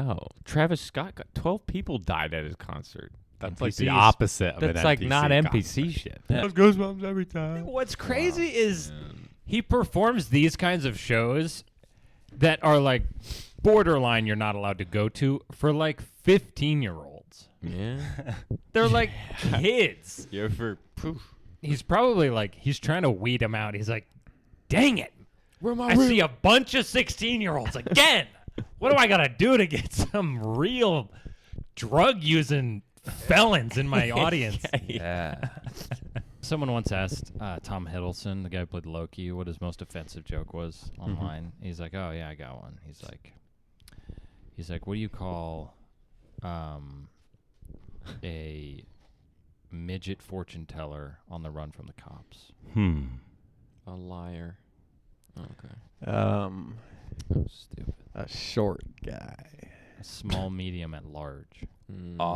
Oh, Travis Scott got 12 people died at his concert. That's like the opposite of an NPC. That's like not NPC concert. shit. Yeah. Goosebumps every time. What's crazy is he performs these kinds of shows that are like borderline you're not allowed to go to for like 15-year-olds. Yeah. They're like kids. You ever He's probably like, he's trying to weed them out. He's like, dang it. Where am I see a bunch of 16-year-olds again. What do I got to do to get some real drug-using felons in my audience? Yeah. Someone once asked Tom Hiddleston, the guy who played Loki, what his most offensive joke was online. He's like, oh, yeah, I got one. He's like, what do you call a midget fortune teller on the run from the cops? A liar. Okay. Oh, Stupid. a short guy. A small, medium, at large. Not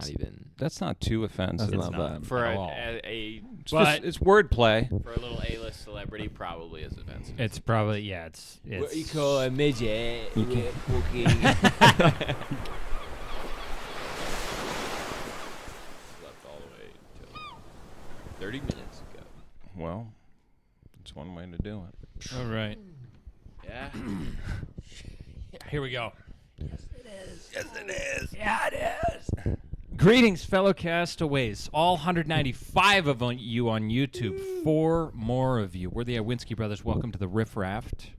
even. That's not too offensive. That's not bad. For at all. It's wordplay. For a little A-list celebrity, probably is offensive. It's probably, yeah, it's What you call a midget? You Slept all the way till 30 minutes ago. Well, it's one way to do it. all right. Yeah. Here we go. Yes, it is. Yeah, it is. Greetings, fellow castaways. All 195 of you on YouTube. 4 more of you. We're the Iwinski brothers. Welcome to the Riff Raft.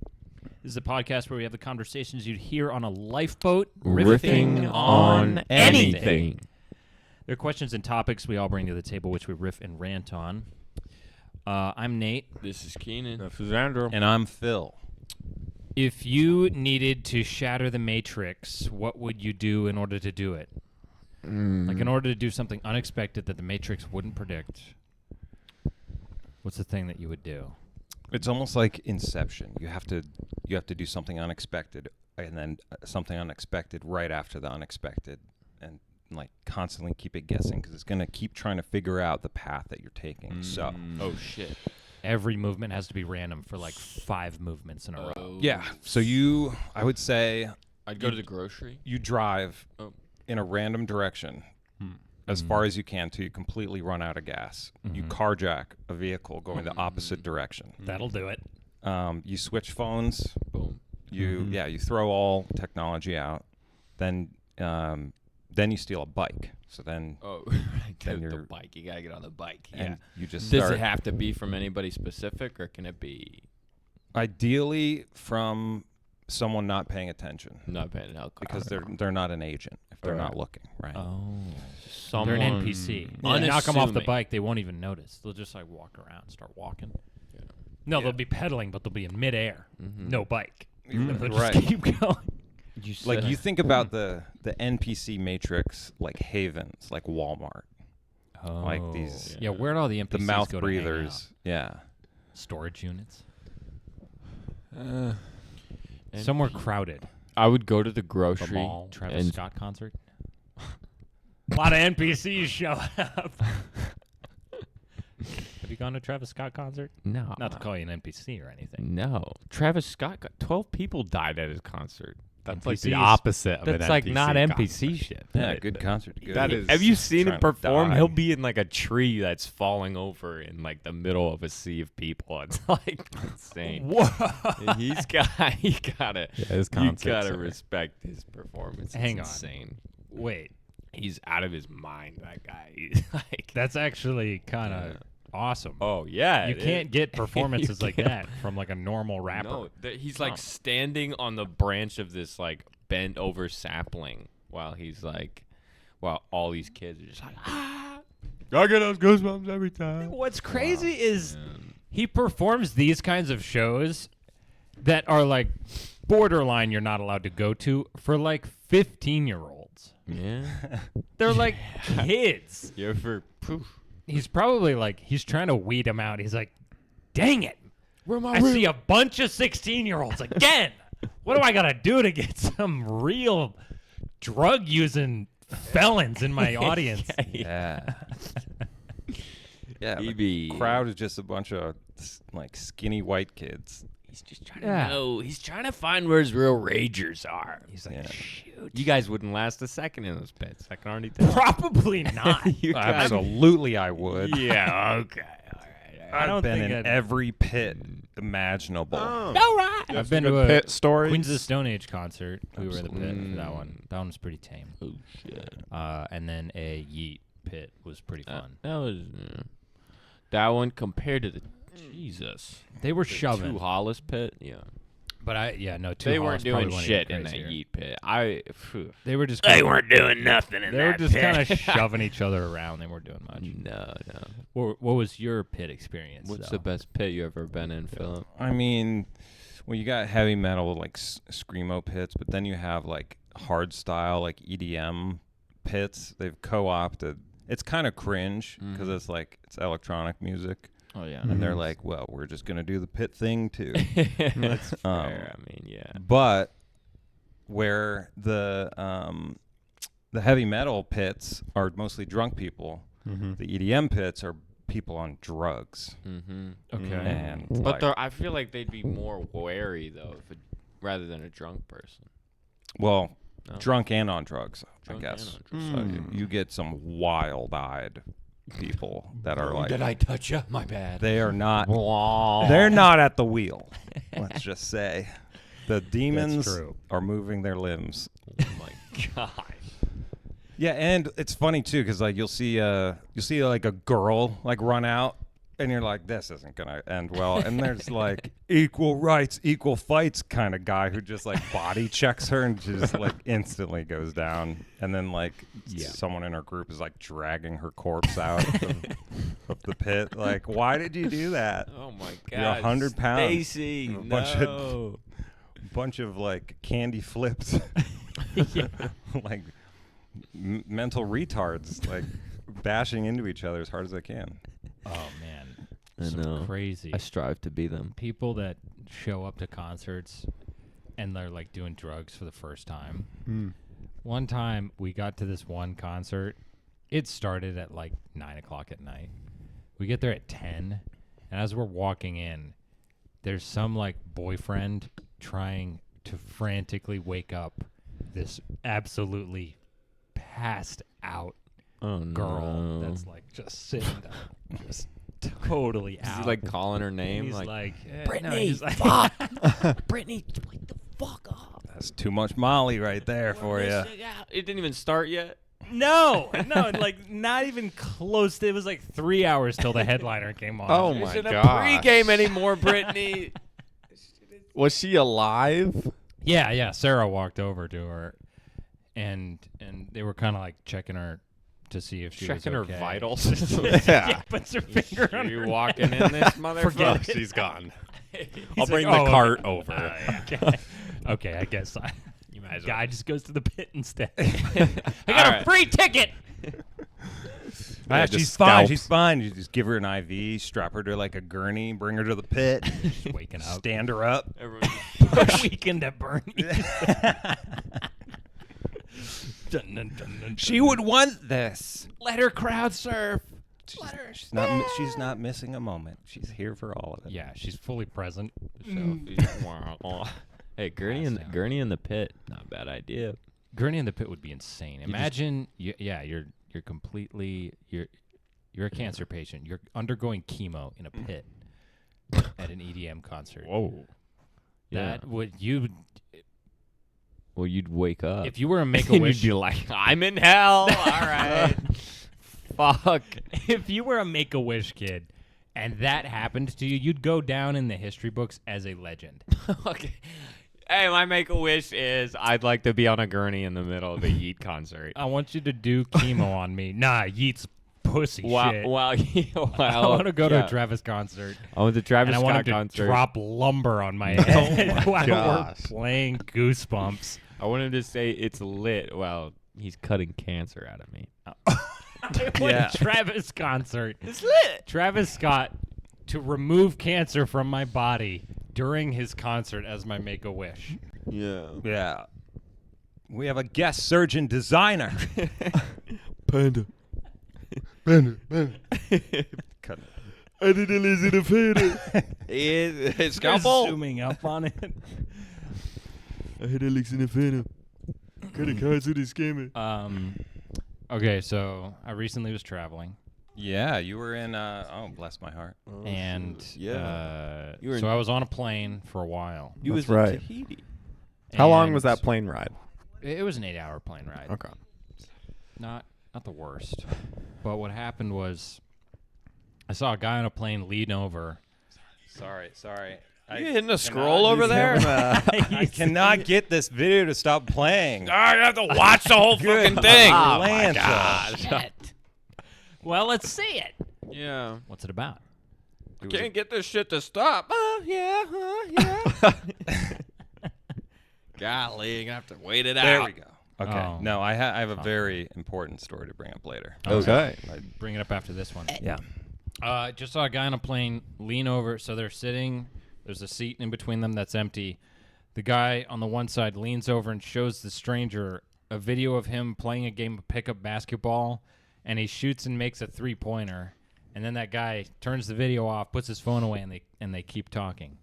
This is a podcast where we have the conversations you'd hear on a lifeboat, riffing on anything. There are questions and topics we all bring to the table, which we riff and rant on. I'm Nate. This is Keenan. This is Andrew. And I'm Phil. If you needed to shatter the Matrix, what would you do in order to do it? Like in order to do something unexpected that the Matrix wouldn't predict, what's the thing that you would do? It's almost like Inception. You have to do something unexpected, and then something unexpected right after the unexpected, and like constantly keep it guessing because it's gonna keep trying to figure out the path that you're taking. So, Oh shit. Every movement has to be random for like 5 movements in a row. yeah. So I would say I'd go to the grocery. you drive Oh. in a random direction as far as you can till you completely run out of gas. You carjack a vehicle going the opposite direction. That'll do it. You switch phones. Boom. You throw all technology out. Then you steal a bike. So then Oh, Then the you're- bike. You gotta get on the bike. and you just Does start. it have to be from anybody specific, or can it be Ideally from someone not paying attention not paying alcohol? because they're not an agent if they're not looking, right? Oh, They're someone. an NPC. You knock them off the Unassuming. bike, they won't even notice. They'll just like walk around, start walking. Yeah. No, they'll be pedaling, but they'll be in midair. No bike. They'll just Right. keep going. Like you think about the NPC matrix like havens, like Walmart, like these Yeah, where'd all the NPCs the mouth go to hang out? breathers. Yeah. Storage units. And Somewhere crowded. I would go to the The grocery mall, Travis and Scott concert. A lot of NPCs show up. Have you gone to a Travis Scott concert? no, Not to call you an NPC or anything. no. Travis Scott got 12 people died at his concert. That's like the NPCs. opposite of That's an like NPC not concert. NPC shit. Yeah, good concert. Good. That is- Have you seen trying him to perform? die. He'll be in like a tree that's falling over in like the middle of a sea of people. It's like insane. Whoa. He gotta his you concerts gotta are- respect his performance. Hang it's on. insane. Wait, He's out of his mind. That guy. He's like, that's actually kind of awesome. oh yeah. You can't get performances You like can't. that from like a normal rapper. No, he's like standing on the branch of this like bent over sapling while all these kids are just like, ah. I get those goosebumps every time. What's crazy is he performs these kinds of shows that are like borderline you're not allowed to go to for like 15-year-olds. Yeah. They're like kids. You ever poof. He's probably like, he's trying to weed them out. He's like, dang it. Where am I see a bunch of 16-year-olds again. What do I got to do to get some real drug-using felons in my audience? Yeah. Yeah. He The be- crowd is just a bunch of like skinny white kids He's just trying to know. He's trying to find where his real ragers are. He's like, shoot. You guys wouldn't last a second in those pits. I can already tell. Probably not. Absolutely, I would. Yeah, okay. I've been in every pit imaginable. All right. I've been to a pit stories. Queens of the Stone Age concert. We were in the pit for that one. That one was pretty tame. Oh, shit. And then a Yeet pit was pretty fun. That was... that one compared to the... Jesus. They were The shoving. Two Hollis pit? Yeah. But They weren't doing shit shit in that Yeet pit. They were just They weren't doing nothing in They were that just pit. kind of shoving each other around. They weren't doing much. No. What was your pit experience? What's though? the best pit you ever been in, Philip? I mean, well, you got heavy metal like screamo pits, but then you have like hard style like EDM pits. They've co-opted. It's kind of cringe because it's like it's electronic music. Oh, yeah. And they're like, well, we're just going to do the pit thing, too. That's fair. I mean, yeah. But where the heavy metal pits are mostly drunk people, the EDM pits are people on drugs. Mm-hmm. Okay. And But like, I feel like they'd be more wary, though, rather than a drunk person. well, No. drunk and on drugs, Drunk I and guess. on So you get some wild-eyed people that are like, Did I touch you? My bad. they are not, they're not at the wheel. Let's just say. The demons true. are moving their limbs. Oh, my God. Yeah, and it's funny too because like you'll see like a girl like run out, and you're like, this isn't gonna end well. And there's like equal rights, equal fights kind of guy who just like body checks her and just like instantly goes down. And then like someone in her group is like dragging her corpse out of the pit. Like, why did you do that? Oh, my God. You're 100 pounds. Stacy, A bunch of like candy flips, like mental retards, like bashing into each other as hard as they can. Oh man, I some know. crazy I strive to be them. people that show up to concerts and they're like doing drugs for the first time. One time we got to this one concert. It started at like 9:00 at night. We get there at 10, and as we're walking in, there's some like boyfriend trying to frantically wake up this absolutely passed out girl that's like just sitting there, just totally Is out. he like calling her name? He's Like, like, Brittany, he's like, fuck. Brittany, wake the fuck up. That's too much Molly right there for you. It didn't even start yet. no, like not even close. It was like 3 hours till the headliner came on. Oh It my isn't a gosh. pregame anymore, Brittany. Was she alive? Yeah. Sarah walked over to her, and they were kind of like checking her to see if she Checking was her okay. vitals. Yeah, puts her finger on You her. walking in this motherfucker? it. She's gone. I'll bring the cart over. Okay, I guess You might as guy well. just goes to the pit instead. I got a free ticket. Yeah, just she's fine. scalps. She's fine. You just give her an IV, strap her to like a gurney, bring her to the pit, Just waking up. stand her up. Everyone- Weekend at Bernie's. She would want this. Let her crowd surf. She's not missing a moment. She's here for all of it. Yeah, she's fully present. Hey, Gurney in the pit. Not a bad idea. Gurney in the pit would be insane. Imagine, you're completely you're a cancer patient. You're undergoing chemo in a pit at an EDM concert. Whoa. That would Well, you'd wake up. if you were a Make a and Wish. you'd be like, I'm in hell. All right. Fuck. If you were a Make a Wish kid, and that happened to you, you'd go down in the history books as a legend. Okay. Hey, my make-a-wish is I'd like to be on a gurney in the middle of a Yeet concert. I want you to do chemo on me. Nah, Yeet's pussy shit. Wow. I want to go to a Travis concert. I went to Travis And I want him Scott to concert. drop lumber on my head while we're gosh. playing Goosebumps. I want him to say it's lit while he's cutting cancer out of me. I went to Travis concert. It's lit. Travis Scott to remove cancer from my body during his concert as my Make-A-Wish. Yeah. Yeah. We have a guest surgeon designer. Panda. Panda. Panda. Cut I did a laser to fader. His scalpel. Zooming up on it. I hit Alex in the fader. Credit cards with this gamer. Okay, so I recently was traveling. Yeah, you were in. Oh, bless my heart. And yeah. You were so I was on a plane for a while. You That's was right. in Tahiti. How long was And that plane ride? It was an 8-hour plane ride. Okay. Not the worst. But what happened was I saw a guy on a plane lean over. Sorry. You hitting a scroll over there? I cannot get this video to stop playing. I have to watch the whole fucking thing. Oh my gosh. Shit. Well, let's see it. Yeah. What's it about? Can't get this shit to stop. Yeah. Golly, you're going to have to wait it out. There we go. Okay. Oh. No, I have a very important story to bring up later. Okay. Bring it up after this one. Yeah. Just saw a guy on a plane lean over. So they're sitting. There's a seat in between them that's empty. The guy on the one side leans over and shows the stranger a video of him playing a game of pickup basketball, and he shoots and makes a 3-pointer. And then that guy turns the video off, puts his phone away, and they keep talking.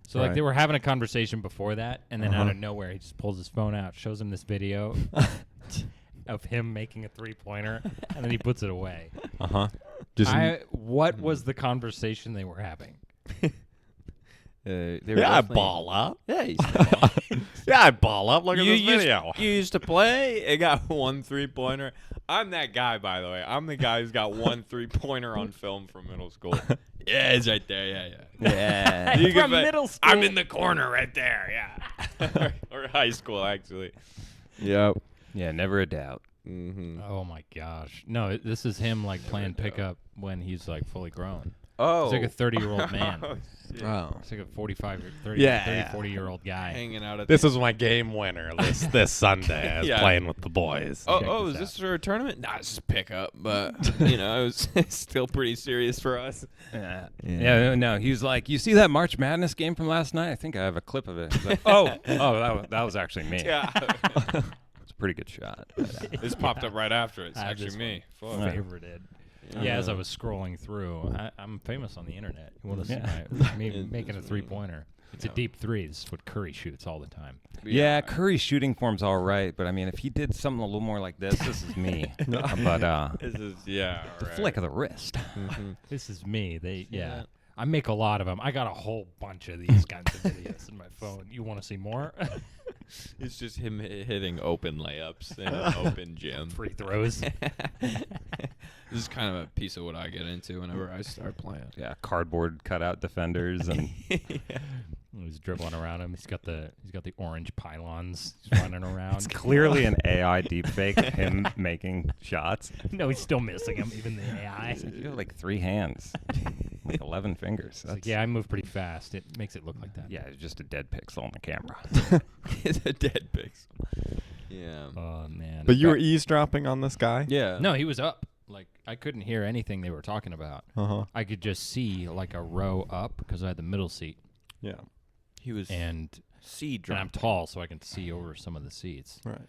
So like Right. they were having a conversation before that, and then out of nowhere he just pulls his phone out, shows him this video of him making a 3-pointer, and then he puts it away. What was the conversation they were having? I ball up. Yeah, I ball up. Look at this video. You used to play. It got 1 3-pointer. I'm that guy, by the way. I'm the guy who's got 1 3-pointer on film from middle school. Yeah, it's right there. Yeah. You From can bet middle school. I'm in the corner right there. Yeah. or high school, actually. Yep. Yeah, never a doubt. Mm-hmm. Oh my gosh! No, this is him like playing pickup when he's like fully grown. Oh. He's like a 30-year-old man. Oh. He's like a 45, 30, Yeah, 30 yeah. 40-year-old guy. Hanging out at This is my game winner this Sunday. I was Yeah. playing with the boys. Check Oh, this is this out. for a tournament? Nah, it's just pickup, but it was still pretty serious for us. Yeah, no, he was like, you see that March Madness game from last night? I think I have a clip of it. He's like, that was actually me. Yeah. It's a pretty good shot. This popped up right after it. It's I actually just me. Fuck. Favorited. Yeah, as I was scrolling through, I'm famous on the internet. You want to see Yeah. me making a 3-pointer? It's a deep 3. This is what Curry shoots all the time. Yeah, Curry's shooting form's all right, but I mean, if he did something a little more like this is me. But This is, yeah. the right. flick of the wrist. This is me. Yeah. I make a lot of them. I got a whole bunch of these kinds of videos in my phone. You want to see more? It's just him hitting open layups in an open gym. Free throws. This is kind of a piece of what I get into whenever I start playing. Yeah, cardboard cutout defenders and He's dribbling around him. He's got the orange pylons. He's running around. it's clearly an AI deepfake. Him making shots. No, he's still missing him. Even the AI. You have like 3 hands, like 11 fingers. It's like, yeah, I move pretty fast. It makes it look like that. Yeah, it's just a dead pixel on the camera. It's a dead pixel. Yeah. Oh man. But you were eavesdropping on this guy? Yeah. No, he was up. Like I couldn't hear anything they were talking about. Uh-huh. I could just see like a row up because I had the middle seat, Yeah. He was and seed I'm tall, so I can see over some of the seats. Right.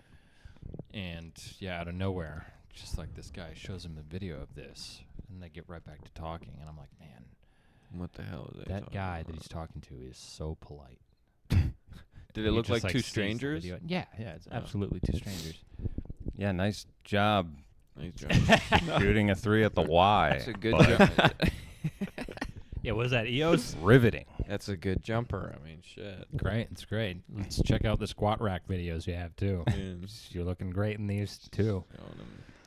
And yeah, out of nowhere, just like this guy shows him a video of this, and they get right back to talking, and I'm like, man, What the hell is that guy that he's talking to is so polite. Did it He look just, like two sees the strangers? video. Yeah, it's absolutely 2 strangers. Yeah, nice job Nice job. shooting a 3 at the Y. That's a good but jump. Yeah, was that EOS? riveting. That's a good jumper. I mean, shit. Great, it's great. Let's check out the squat rack videos you have too. Yeah. You're looking great in these too.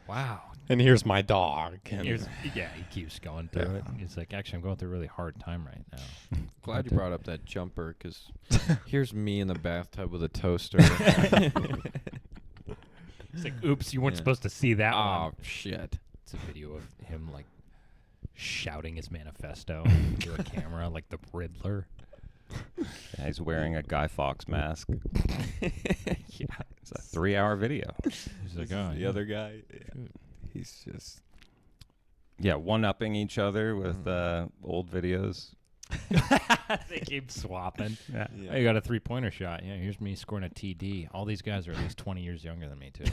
Wow. And here's my dog. And Yeah, he keeps going through it. He's like, actually, I'm going through a really hard time right now. Glad you brought up that jumper, because here's me in the bathtub with a toaster. It's like, oops, you weren't Yeah. supposed to see that Oh, one. shit. It's a video of him like shouting his manifesto into a camera like the Riddler. Yeah, he's wearing a Guy Fawkes mask. Yeah. It's a 3-hour video. He's like, oh, The yeah. other guy, he's just... Yeah, one-upping each other with old videos. They keep swapping. Yeah. Yeah. Oh, you got a 3-pointer shot. Yeah, here's me scoring a TD. All these guys are at least 20 years younger than me, too.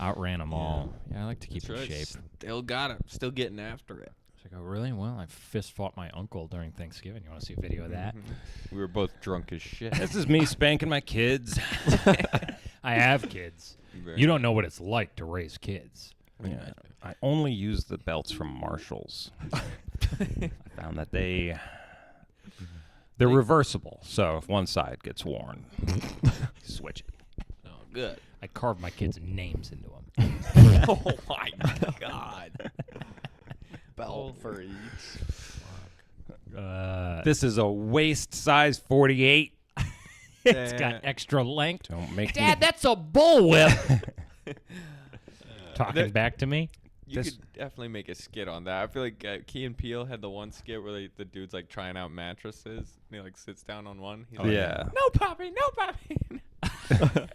Outran them all. Yeah, I like to keep in shape. Still got it. Still getting after it. It's like, oh, really? Well, I fist fought my uncle during Thanksgiving. You want to see a video of that? We were both drunk as shit. This is me spanking my kids. I have kids. You don't know what it's like to raise kids. Yeah, I only use the belts from Marshalls. I found that they're reversible, so if one side gets worn, switch it. Oh, good. I carved my kids' names into them. Oh my God. Belt for each. This is a waist size 48. It's got extra length. Don't make Dad, me. that's a bullwhip. Talking back to me. You could definitely make a skit on that. I feel like Key and Peele had the one skit where the dude's like trying out mattresses. And he like sits down on one. He's like, Yeah. No, Poppy, no, Poppy.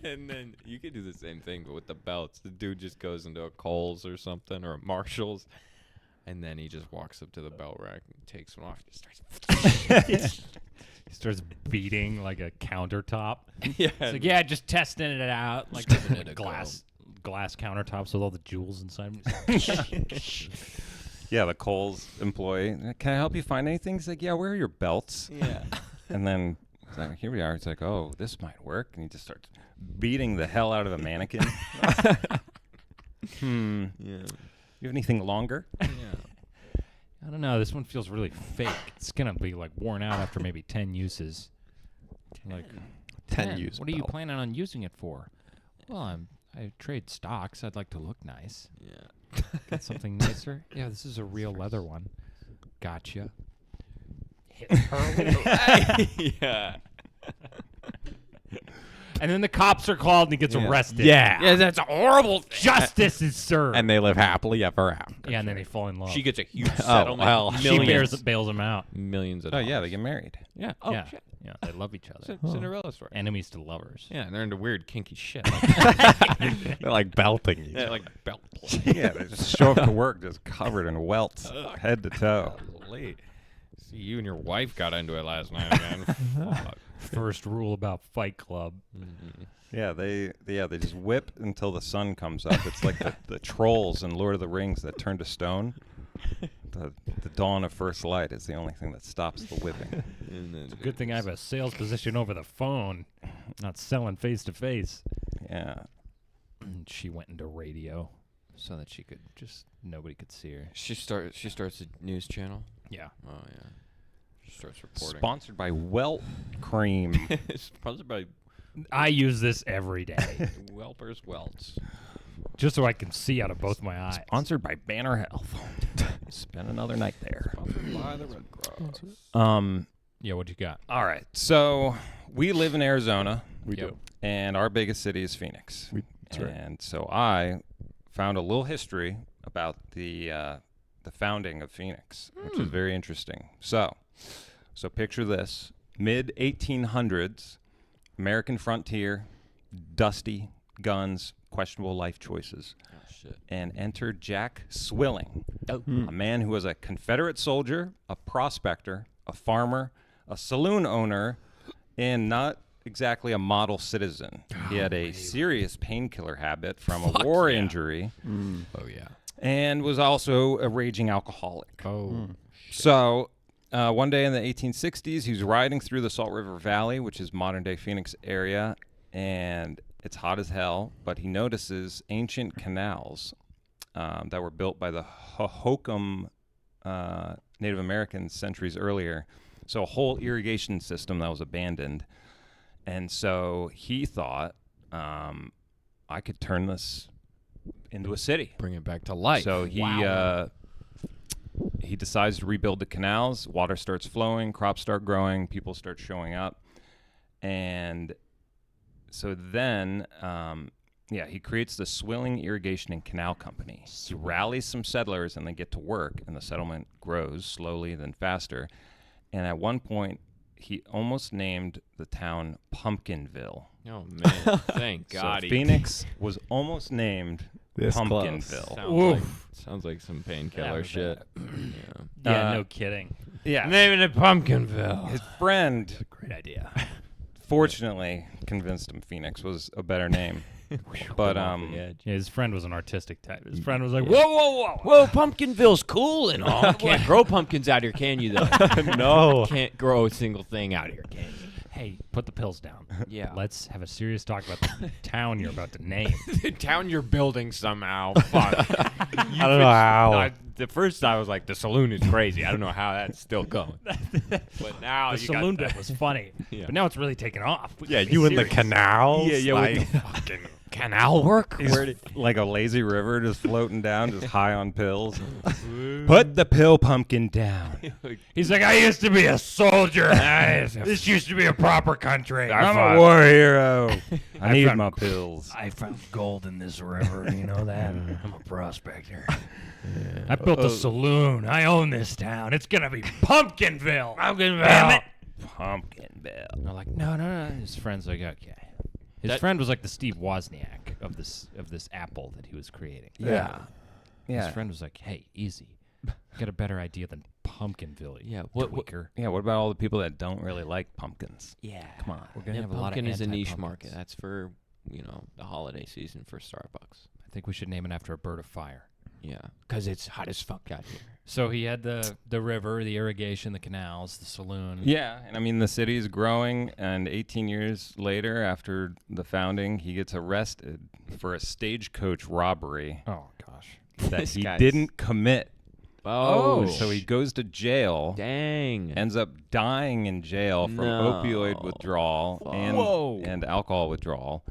And then you could do the same thing, but with the belts. The dude just goes into a Kohl's or something or a Marshall's. And then he just walks up to the belt rack and takes one off. He starts. He starts beating like a countertop. Yeah. It's like, yeah, just testing it out. Like Giving it a glass countertops with all the jewels inside. Yeah, the Kohl's employee. Can I help you find anything? He's like, yeah, where are your belts? Yeah. And then he's like, here we are. He's like, oh, this might work. And he just starts beating the hell out of the mannequin. Yeah. You have anything longer? Yeah. I don't know. This one feels really fake. It's gonna be like worn out after maybe 10 uses. Like 10 use What are you belt. planning on using it for? Well, I trade stocks. I'd like to look nice. Yeah. Got something nicer? Yeah, this is a real leather one. Gotcha. Hit her. Yeah. And then the cops are called and he gets arrested. Yeah, that's a horrible thing. Justice is served. And they live happily ever after. yeah, and then they fall in love. She gets a huge settlement. well. She Millions. bails him out. Millions of Oh, dollars. yeah, they get married. Yeah. Oh, yeah. shit. Yeah, they love each other. Cinderella story. Enemies to lovers. Yeah, and they're into weird kinky shit. They're like belting each They're other. like belt play. Yeah, they just show up to work just covered in welts, head to toe. Late. See, you and your wife got into it last night again. Fuck. First rule about Fight Club. Yeah, they just whip until the sun comes up. It's like the trolls in Lord of the Rings that turn to stone. The dawn of first light is the only thing that stops the whipping. And then Good thing I have a sales position over the phone, not selling face to face. Yeah. And she went into radio so that she could nobody could see her. she starts a news channel. Yeah. Oh yeah. She starts reporting. Sponsored by Welt Cream. Sponsored by I use this every day Welper's Welts. just so I can see out of both my eyes. Sponsored by Banner Health. Spend another night there. Sponsored by the Red Cross. Yeah, what you got? All right. So we live in Arizona, We Yep. do. and our biggest city is Phoenix. That's right. And so I found a little history about the founding of Phoenix, which is very interesting. So picture this: mid 1800s, American frontier, dusty, guns, questionable life choices. Oh shit. And enter Jack Swilling, a man who was a Confederate soldier, a prospector, a farmer, a saloon owner, and not exactly a model citizen. He had a serious painkiller habit from a war injury Oh yeah. and was also a raging alcoholic. Oh. So one day in the 1860s, he was riding through the Salt River Valley, which is modern-day Phoenix area, and it's hot as hell, but he notices ancient canals that were built by the Hohokam Native Americans centuries earlier. So a whole irrigation system that was abandoned. And so he thought, I could turn this into a city. Bring it back to life. So he decides to rebuild the canals. Water starts flowing, crops start growing, people start showing up. And so then, he creates the Swilling Irrigation and Canal Company. He rallies some settlers and they get to work, and the settlement grows slowly, then faster. And at one point, he almost named the town Pumpkinville. Oh man. Thank God. So Phoenix was almost named This Pumpkinville. Sounds like some painkiller shit. Yeah. Yeah, no kidding. Yeah. Naming it Pumpkinville. His friend Great idea. fortunately convinced him Phoenix was a better name. But Yeah, his friend was an artistic type. His friend was like, Yeah. whoa. Whoa, Pumpkinville's cool and all. Can't grow pumpkins out here, can you, though? No. Can't grow a single thing out here, can you? Hey, put the pills down. Yeah. Let's have a serious talk about the town you're about to name. The town you're building somehow. Fuck. I don't know how. The first I was like, the saloon is crazy. I don't know how that's still going. But now The you saloon got bit was funny, Yeah. but now it's really taken off. Yeah, you in the canals. Yeah, like, with the fucking canal work. he's Where did like a lazy river just floating down, just high on pills. Put the pill pumpkin down. He's like, I used to be a soldier. This used to be a proper country. I'm a war hero. I need found- my pills. I found gold in this river. You know that? I'm a prospector. I built a saloon. I own this town. It's gonna be Pumpkinville. Damn it. Pumpkinville. They're like, no. His friend's like, okay. His friend was like the Steve Wozniak of this Apple that he was creating. Yeah. His friend was like, hey, easy. Got a better idea than Pumpkinville. Yeah, what what- tweaker. Yeah, what about all the people that don't really like pumpkins? Yeah. Come on. We're gonna have a lot of pumpkin is a niche anti-pumpkins. market. That's for, the holiday season for Starbucks. I think we should name it after a bird of fire. Yeah, because it's hot as fuck out here. So he had the river, the irrigation, the canals, the saloon. Yeah, and I mean the city is growing, and 18 years later, after the founding, he gets arrested for a stagecoach robbery Oh gosh. that This he guy's- didn't commit. Oh, So he goes to jail, dang. ends up dying in jail from No. opioid withdrawal Whoa. and alcohol withdrawal.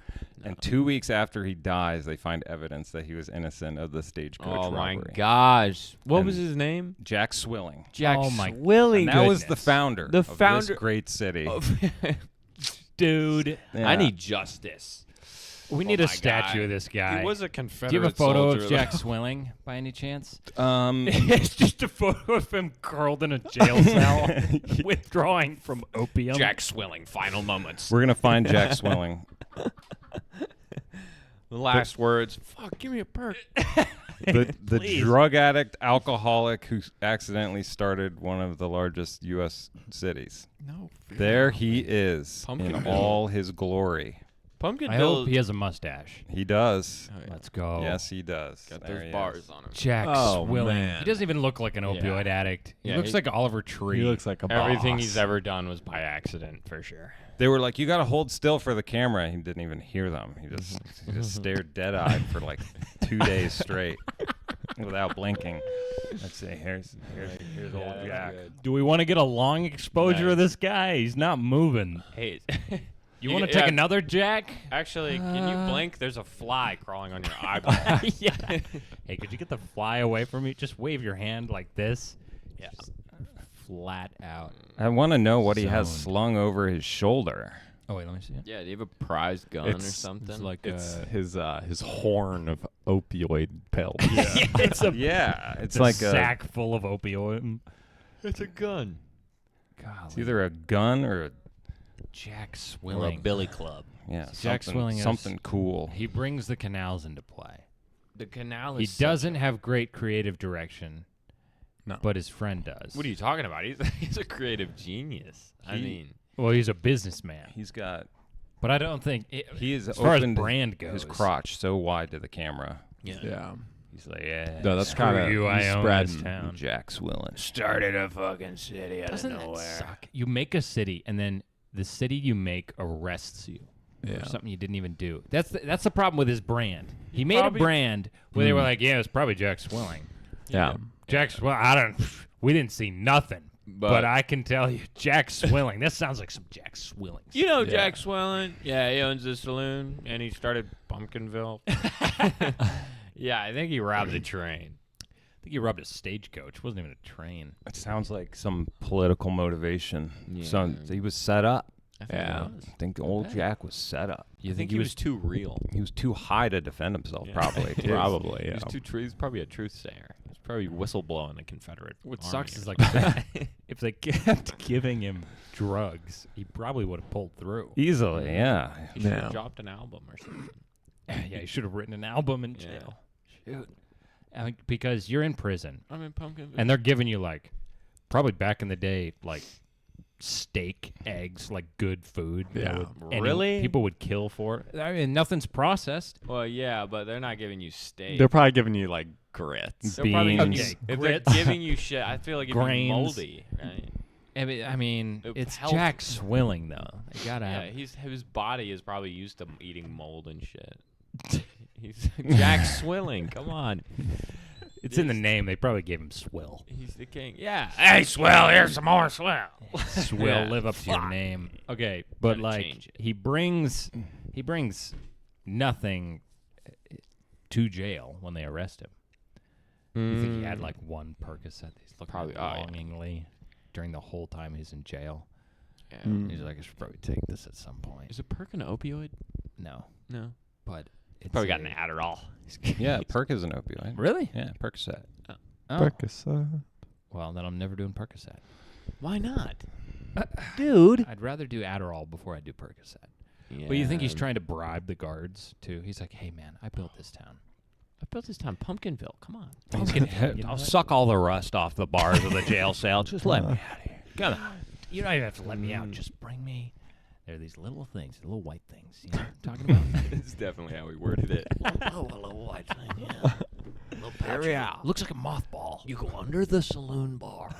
And 2 weeks after he dies, they find evidence that he was innocent of the stagecoach Oh my robbery. gosh, what was And his name? Jack Swilling. Jack Oh my Swilling. And that was the founder The of founder this great city. Dude. Yeah. I need justice. We need a statue of this guy. He was a Confederate. Do you have a photo soldier, of Jack Swilling by any chance? It's just a photo of him curled in a jail cell, withdrawing from opium. Jack Swilling. Final moments. We're gonna find Jack Swilling. The last words. Fuck, give me a perk. the Please. drug addict alcoholic who accidentally started one of the largest U.S. cities. No. There he is in Pumpkinville. all his glory. I hope Pumpkinville he has a mustache. He does. Oh, yeah. Let's go. Yes, he does. Got There those he bars is. on him. Jack Oh, Swilling. man. He doesn't even look like an Yeah. opioid addict. He Yeah, looks he- like Oliver Tree. He looks like a Everything boss. he's ever done was by accident, for sure. They were like, "You got to hold still for the camera." He didn't even hear them. He just stared dead-eyed for like 2 days straight without blinking. Let's see. Here's old Jack. Do we want to get a long exposure Nice. of this guy? He's not moving. Hey, You want to take another Jack? Actually, can you blink? There's a fly crawling on your eyeball. Yeah. Hey, could you get the fly away from me? Just wave your hand like this. Yeah. Just flat out. I want to know what he has Zoned. slung over his shoulder. Oh, wait, let me see it. Yeah, do you have a prize gun or something? It's like his horn of opioid pills. it's a, Yeah, it's it's like a sack full of opioid. it's a gun. It's either a gun or a Jack Or a Swilling. billy club. yeah, Jack something, Swilling is- something cool. He brings the canals into play. The canal He is. doesn't have great creative direction. No. But his friend does. What are you talking about? He's a creative genius. I He- mean, Well, he's a businessman. He's got But I don't think he is as far as opened brand goes. his crotch so wide to the camera. Yeah. He's like, yeah. No, that's screw kinda- you. I he's own this spreading. town. Jack Swilling. started a fucking city out Doesn't of that nowhere. suck? You make a city, and then the city you make arrests you Yeah. for something you didn't even do. That's the problem with his brand. He made probably- a brand where they were like, yeah, it's probably Jack Swilling. Yeah. Jack Swilling. We didn't see nothing. But I can tell you, Jack Swilling. That sounds like some Jack Swilling. You know Yeah. Jack Swilling? Yeah, he owns a saloon, and he started Pumpkinville. Yeah, I think he robbed a train. I think he robbed a stagecoach. It wasn't even a train. It sounds like some political motivation. Yeah. So he was set up. I think Yeah. it was. I think old Jack was set up. You think he was too real? He was too high to defend himself, Yeah. probably. too. Probably, He yeah. was he's probably a truth sayer. He's probably whistleblowing the Confederate. What Army sucks or is like something. if they kept giving him drugs, he probably would have pulled through. Easily, yeah. he should Yeah. have dropped an album or something. Yeah, he should have written an album in Yeah. jail. Shoot. Because you're in prison, I'm in Pumpkinville. and they're giving you, like, probably back in the day, like, steak, eggs, like good food. Yeah. Really? People would kill for it. I mean, nothing's processed. Well, yeah, but they're not giving you steak. They're probably giving you like grits. They're probably giving you, beans. if Grits. they're giving you shit, I feel like it'd be Grains. moldy. Right? I mean, It's it's healthy. Jack Swilling though. They gotta Yeah, have. his body is probably used to eating mold and shit. He's Jack Swilling. Come on. It's in the name. They probably gave him Swill. He's the king. Yeah. Hey, Swill, here's some more Swill. Swill, Yeah. live up to your name. Okay, but Gotta like change it. he brings nothing to jail when they arrest him. You think he had like one Percocet? He's looking Probably- at oh, yeah. longingly during the whole time he's in jail. Yeah. He's like, I should probably take this at some point. Is a perk an opioid? No, No. but it's Probably got an Adderall. Yeah, Perk is an opioid. Really? Yeah, Percocet. Oh. Percocet. Well, then I'm never doing Percocet. Why not? Dude, I'd rather do Adderall before I do Percocet. Yeah. But you think he's trying to bribe the guards too? He's like, hey man, I built this town. I built this town, Pumpkinville. Come on. You know, I'll suck all the rust off the bars of the jail cell. Just let me out of here. Come on. You don't even have to let me out. Just bring me. There are these little things, little white things. You know what I'm talking about? It's definitely how he worded it. A little white thing, yeah. Little patch. Looks like a mothball. You go under the saloon bar.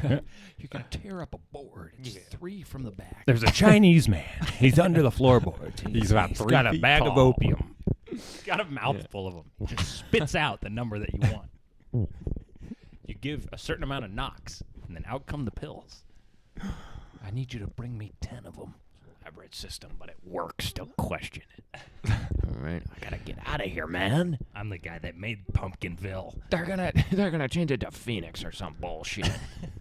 You're going to tear up a board. It's 3 from the back. There's a Chinese man. He's under the floorboards. He's about 3 got a feet bag of tall. opium. He's got a mouthful of them. He just spits out the number that you want. You give a certain amount of knocks, and then out come the pills. I need you to bring me 10 of them. Hybrid system, but it works. Don't question it. All right. I gotta get out of here, man. I'm the guy that made Pumpkinville. They're gonna change it to Phoenix or some bullshit.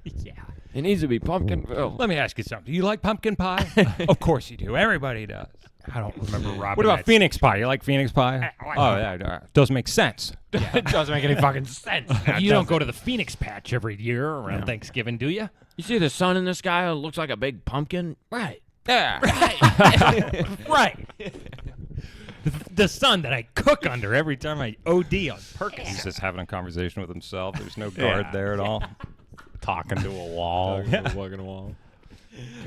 Yeah. It needs to be Pumpkinville. Let me ask you something. Do you like pumpkin pie? Of course you do. Everybody does. I don't remember Robin. What about that- Phoenix pie? You like Phoenix pie? I like Oh, yeah. Doesn't make sense. It doesn't make any fucking sense. You don't go to the Phoenix Patch every year around Thanksgiving, do you? You see the sun in the sky that looks like a big pumpkin? Right. Yeah. Right. The sun that I cook under every time I OD on Perkins. He's just having a conversation with himself. There's no guard there at all. Talking to a wall. Fucking wall.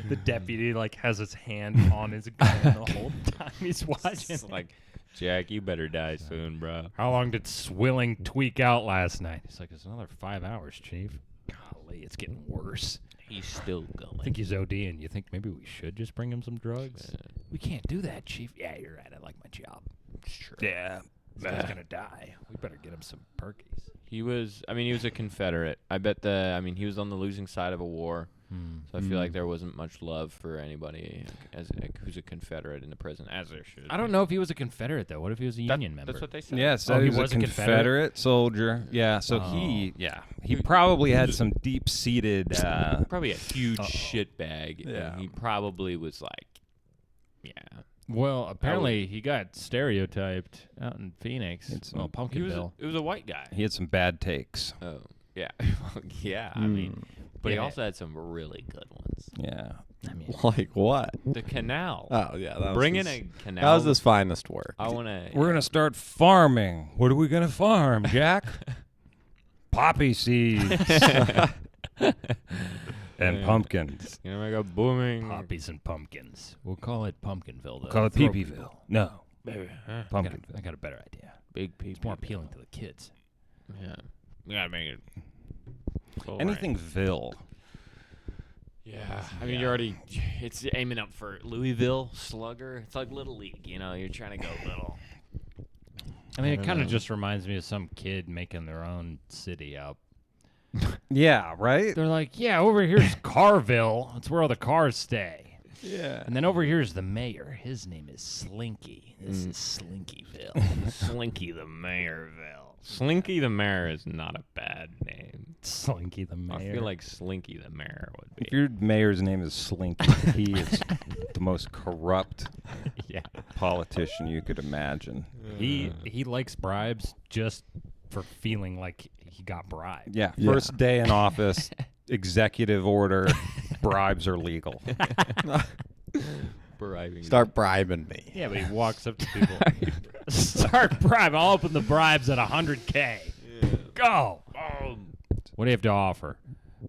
The deputy like has his hand on his gun the whole time he's watching. It's like, Jack, you better die soon, bro. How long did Swilling tweak out last night? He's like, it's another 5 hours, Chief. Golly, it's getting worse. He's still going. I think he's ODing. You think maybe we should just bring him some drugs? We can't do that, Chief. Yeah, you're right. I like my job. Sure. Yeah. This guy's gonna die. We better get him some perkies. He was a Confederate. I bet he was on the losing side of a war. So I feel like there wasn't much love for anybody who's a Confederate in the prison, as there should. I don't know if he was a Confederate though. What if he was a Union member? That's what they said. Yeah, so he he was was a a Confederate soldier. Yeah, so he probably had some deep-seated. Probably a huge shit bag. Yeah. And he probably was like, yeah. Well, apparently he got stereotyped out in Phoenix. It's- Well, Pumpkinville. It was a white guy. He had some bad takes. Oh, yeah. Yeah, I mean, but he Yeah. also had some really good ones. Yeah. I mean, Like what? The canal. Oh yeah, that Bring was in his, a canal. That was his finest work. I want to. We're gonna start farming. What are we gonna farm, Jack? Poppy seeds and Yeah. pumpkins. You know, make a booming. poppies and pumpkins. We'll call it Pumpkinville though. Call it Peepyville. No, Baby, huh? Pumpkinville. I got a better idea. Big people. It's more appealing to the kids. Yeah. We gotta make it. Cool, Anything right? Ville. Yeah. I mean, you're already. It's aiming up for Louisville Slugger. It's like Little League. You know, you're trying to go little. I mean, it don't kind of know. just reminds me of some kid making their own city up. Yeah, right? They're like, yeah, over here's Carville. That's where all the cars stay. Yeah. And then over here's the mayor. His name is Slinky. This is Slinkyville. Slinky the Mayorville. Slinky the Mayor is not a bad name. Slinky the mayor. I feel like Slinky the Mayor would be. If your mayor's name is Slinky, he is the most corrupt yeah. politician you could imagine. He likes bribes just for feeling like he got bribed. Yeah, Yeah. first day in office, executive order, bribes are legal. Bribing. Start bribing me. Yeah, but he walks up to people. Start bribe. I'll open the bribes at $100K. Go. What do you have to offer?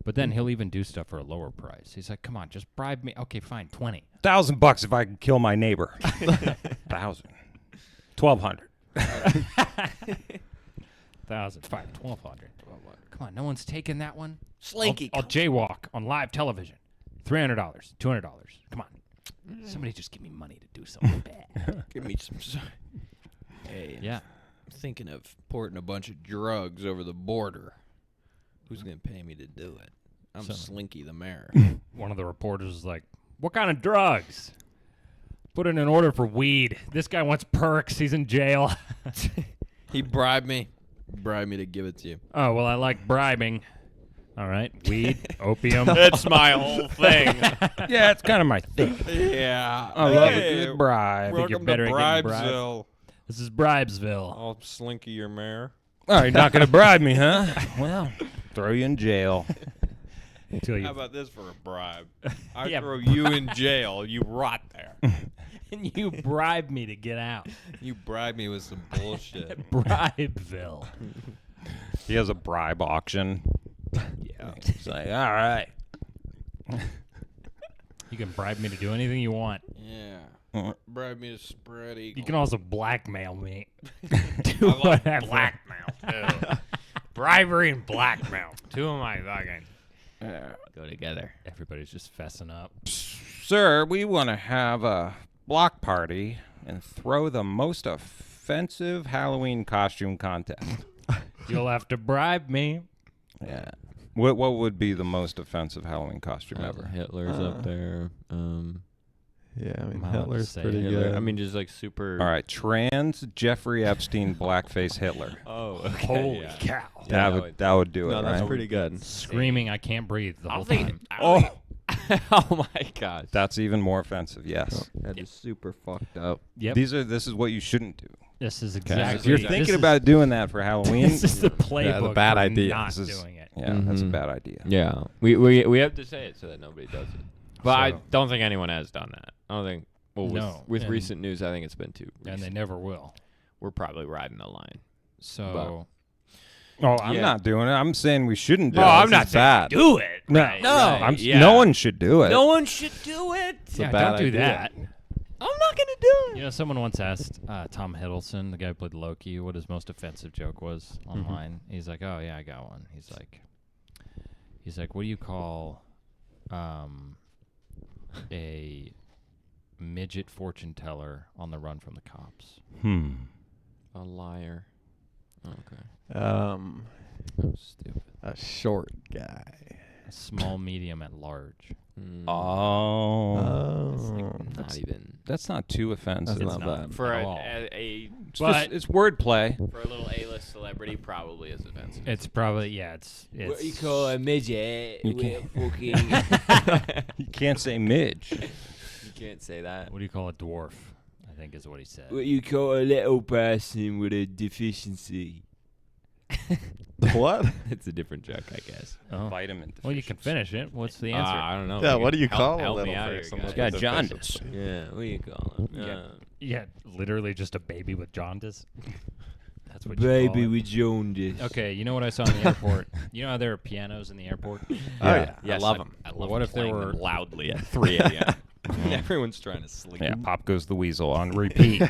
But then he'll even do stuff for a lower price. He's like, come on, just bribe me. Okay, fine, 20. $1,000 if I can kill my neighbor. 1,000. 1,200. 1,000, fine, 1,200. Come on, no one's taking that one. Slinky. I'll jaywalk on live television. $300, $200. Come on. Somebody just give me money to do something bad. Give me some. Hey, Yeah. I'm thinking of porting a bunch of drugs over the border. Who's gonna pay me to do it? I'm So- Slinky the mayor. One of the reporters was like, what kind of drugs? Put in an order for weed. This guy wants perks. He's in jail. He bribed me. Bribed me to give it to you. Oh, well, I like bribing. All right. Weed, opium. That's my whole thing. Yeah, it's kind of my thing. Yeah. I love a good bribe. Think you're Welcome better to at getting bribed? Bribesville. This is Bribesville. I'll Slinky your mayor. Oh, you're not going to bribe me, huh? Well, throw you in jail. Until you How about this for a bribe? I Yeah. throw you in jail. You rot there. and you bribe me to get out. You bribe me with some bullshit. Bribeville. He has a bribe auction. Yeah. He's like, all right. You can bribe me to do anything you want. Yeah. Bribe me to spread eagle. You can also blackmail me. I Do love whatever. blackmail too. Bribery and blackmail. Two of my fucking Go together. Everybody's just fessing up. Sir, we want to have a block party and throw the most offensive Halloween costume contest. You'll have to bribe me. Yeah. What would be the most offensive Halloween costume ever? Hitler's up there. Yeah, I mean, I'm allowed to Hitler's say pretty Hitler. good. I mean, just like super. All right, trans Jeffrey Epstein blackface Hitler. Oh, okay. Holy yeah. cow. Yeah, that would do it, no, that's right? pretty good. Screaming, I can't breathe the whole I'll think. time. Oh, Oh my gosh. that's even more offensive. Yes. That is super fucked up. Yep. This is what you shouldn't do. This is If exactly. you're this thinking is- about doing that for Halloween, This is the playbook. bad for idea. Not This is- doing it. yeah, that's a Mhm. bad idea. Yeah, we have to say it so that nobody does it. But I So- don't think anyone has done that. I don't think. Well, No, with and- recent news, I think it's been too. And they recent. never will. We're probably riding the line. So. Oh, I'm Yeah. not doing it. I'm saying we shouldn't do Yeah, it. I'm This not is saying bad. do it. No, Right, No. right. I'm, Yeah. no one should do it. No one should do it. Yeah, a bad don't do idea. that. I'm not gonna do it. You know, someone once asked Tom Hiddleston, the guy who played Loki, what his most offensive joke was online. He's like, "Oh yeah, I got one." He's like, "What do you call a midget fortune teller on the run from the cops?" A liar. Okay. Stupid. A short guy. A small, medium, at large. Mm, Oh, not even that's not too offensive. That's It's not not. bad. for at a, all. a It's, But- just, it's wordplay. for a little A-list celebrity, probably is offensive. It's probably it's. What you call a midget? You with can't- fucking- You can't say midge. You can't say that. What do you call a dwarf? I think is what he said. What you call a little person with a deficiency? What? It's a different joke, I guess. Oh. Vitamin. Well, you can finish it. What's the answer? I don't know. Yeah, what do you Help- call a help me little out person? here, with guys. got a jaundice. deficiency? Yeah, what do you call it? Yeah. Yeah, literally just a baby with jaundice. That's what you call Baby it. with jaundice. Okay, you know what I saw in the airport? You know how there are pianos in the airport? Oh, yeah. Yes, I love them. I love What if there playing were- them loudly at 3 a.m. Everyone's trying to sleep. Yeah, Pop Goes the Weasel on repeat.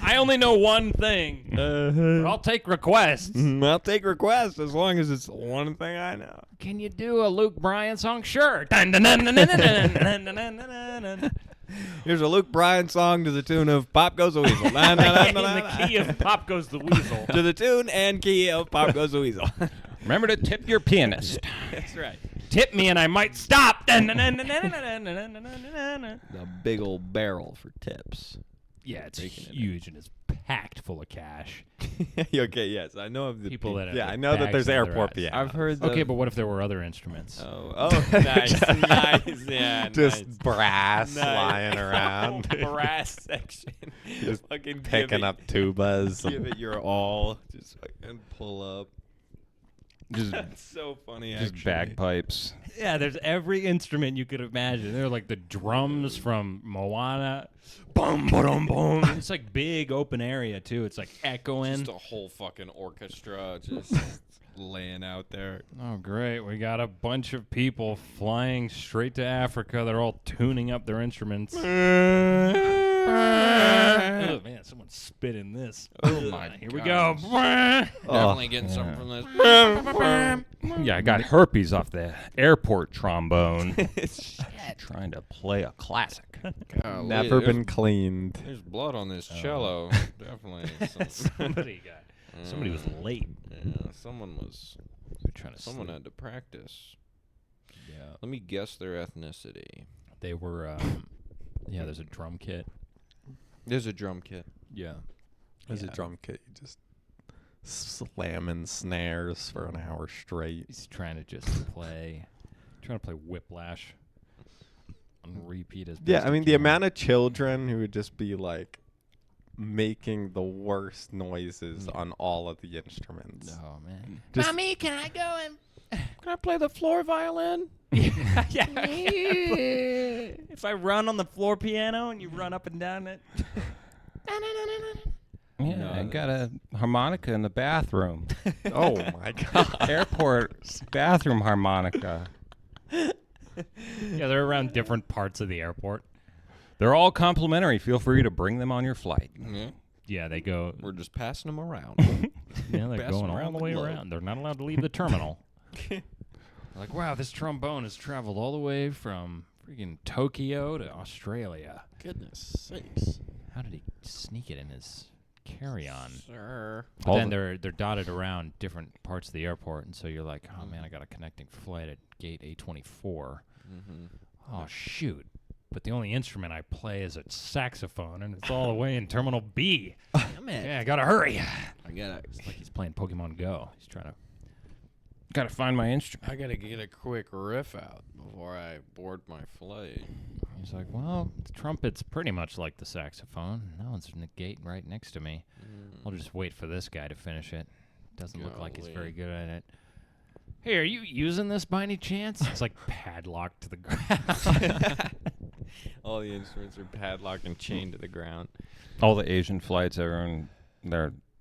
I only know one thing. But I'll take requests. I'll take requests as long as it's one thing I know. Can you do a Luke Bryan song? Sure. Dun, dun, dun, dun, dun, dun, dun, dun, dun, dun, dun, dun. Here's a Luke Bryan song to the tune of "Pop Goes the Weasel." In the key of Pop Goes the Weasel. To the tune and key of "Pop Goes the Weasel." Remember to tip your pianist. That's right. Tip me and I might stop. Dun, dun, dun, dun, dun, dun, dun, dun, dun, dun, dun. The big old barrel for tips. Yeah, it's Breaking it in. huge and it's packed full of cash. Okay, yes, I know of the People that have Yeah, the I know that bags there's under their airport eyes. piano. I've heard. Okay, but what if there were other instruments? Oh, nice, nice, yeah, Just nice. brass Nice. lying around. Brass section. Just fucking Picking up tubas. Give it your all. Just fucking pull up. Just, That's so funny. just actually. bagpipes. Yeah, there's every instrument you could imagine. They're like the drums from Moana. Boom, boom, boom. It's like big open area too. It's like echoing. Just a whole fucking orchestra. Just laying out there. Oh, great. We got a bunch of people flying straight to Africa. They're all tuning up their instruments. Oh, man, someone spit in this. Oh, my Here we go. Definitely getting something from this. Yeah, I got herpes off the airport trombone. Trying to play a classic. Golly, Never been there's- cleaned. There's blood on this cello. Definitely. Somebody was late. Yeah, someone Trying to Someone sleep. had to practice. Yeah. Let me guess their ethnicity. They were, yeah, there's a drum kit. There's a drum kit. Yeah. As a Yeah. drum kit, you just slamming snares for an hour straight. He's trying to just trying to play Whiplash on repeat as Yeah, best I he mean, the can. amount of children who would just be like making the worst noises on all of the instruments. Oh, man. Just- Mommy, can I go and... Can I play the floor violin? yeah. If I run on the floor piano and you run up and down it. Yeah, No, I got a harmonica in the bathroom. Oh my god. Airport bathroom harmonica. Yeah, they're around different parts of the airport. They're all complimentary. Feel free to bring them on your flight. Yeah. Yeah, they go. We're just passing them around. Yeah, they're Passing going all around the the way globe. around. They're not allowed to leave the terminal. Like, wow, this trombone has traveled all the way from freaking Tokyo to Australia. Goodness sakes. How did he sneak it in his carry-on? Sir. But All then the- they're dotted around different parts of the airport, and so you're like, oh man, I got a connecting flight at gate A24. Mm-hmm. Oh shoot! But the only instrument I play is a saxophone, and it's all the way in Terminal B. Damn it. Yeah, I gotta hurry. I gotta It's like he's playing Pokemon Go. He's trying to. Gotta find my instrument. get a quick riff out before I board my flight. He's like, well, the trumpet's pretty much like the saxophone. No one's in the gate right next to me. I'll just wait for this guy to finish it. Doesn't look like he's Golly. very good at it. Hey, are you using this by any chance? It's like padlocked to the ground. All the instruments are padlocked and chained to the ground. All the Asian flights, everyone,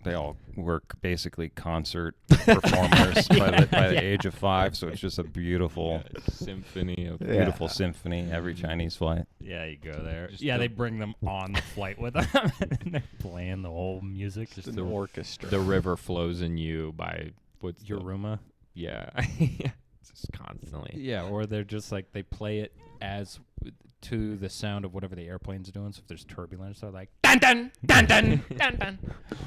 they all work basically concert performers by the age of 5. So it's just a beautiful, Symphony of beautiful symphony every Chinese flight. Yeah, you go there. Just Yeah, the- they bring them on the flight with them. And they're playing the whole music. Just an orchestra. The river flows in you by what's the- Yoruma. Yeah. Just constantly. Yeah, or they're just like, they play it as to the sound of whatever the airplane's doing. So if there's turbulence, they're like, dun dun, dun dun, dun dun.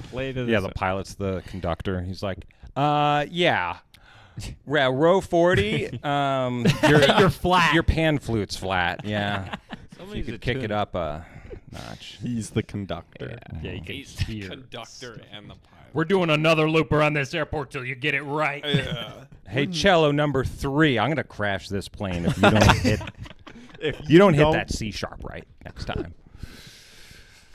Play to Yeah, the pilot's the conductor. He's like, yeah. Row 40, You're flat. your pan flute's flat. Yeah. You Somebody's could a kick it tune- up a notch. He's the conductor. Yeah, you can He's the hear. conductor and the pilot. We're doing another loop around this airport till you get it right. Yeah. Hey, cello number 3, I'm gonna crash this plane if you don't hit. If you don't hit that C sharp right next time.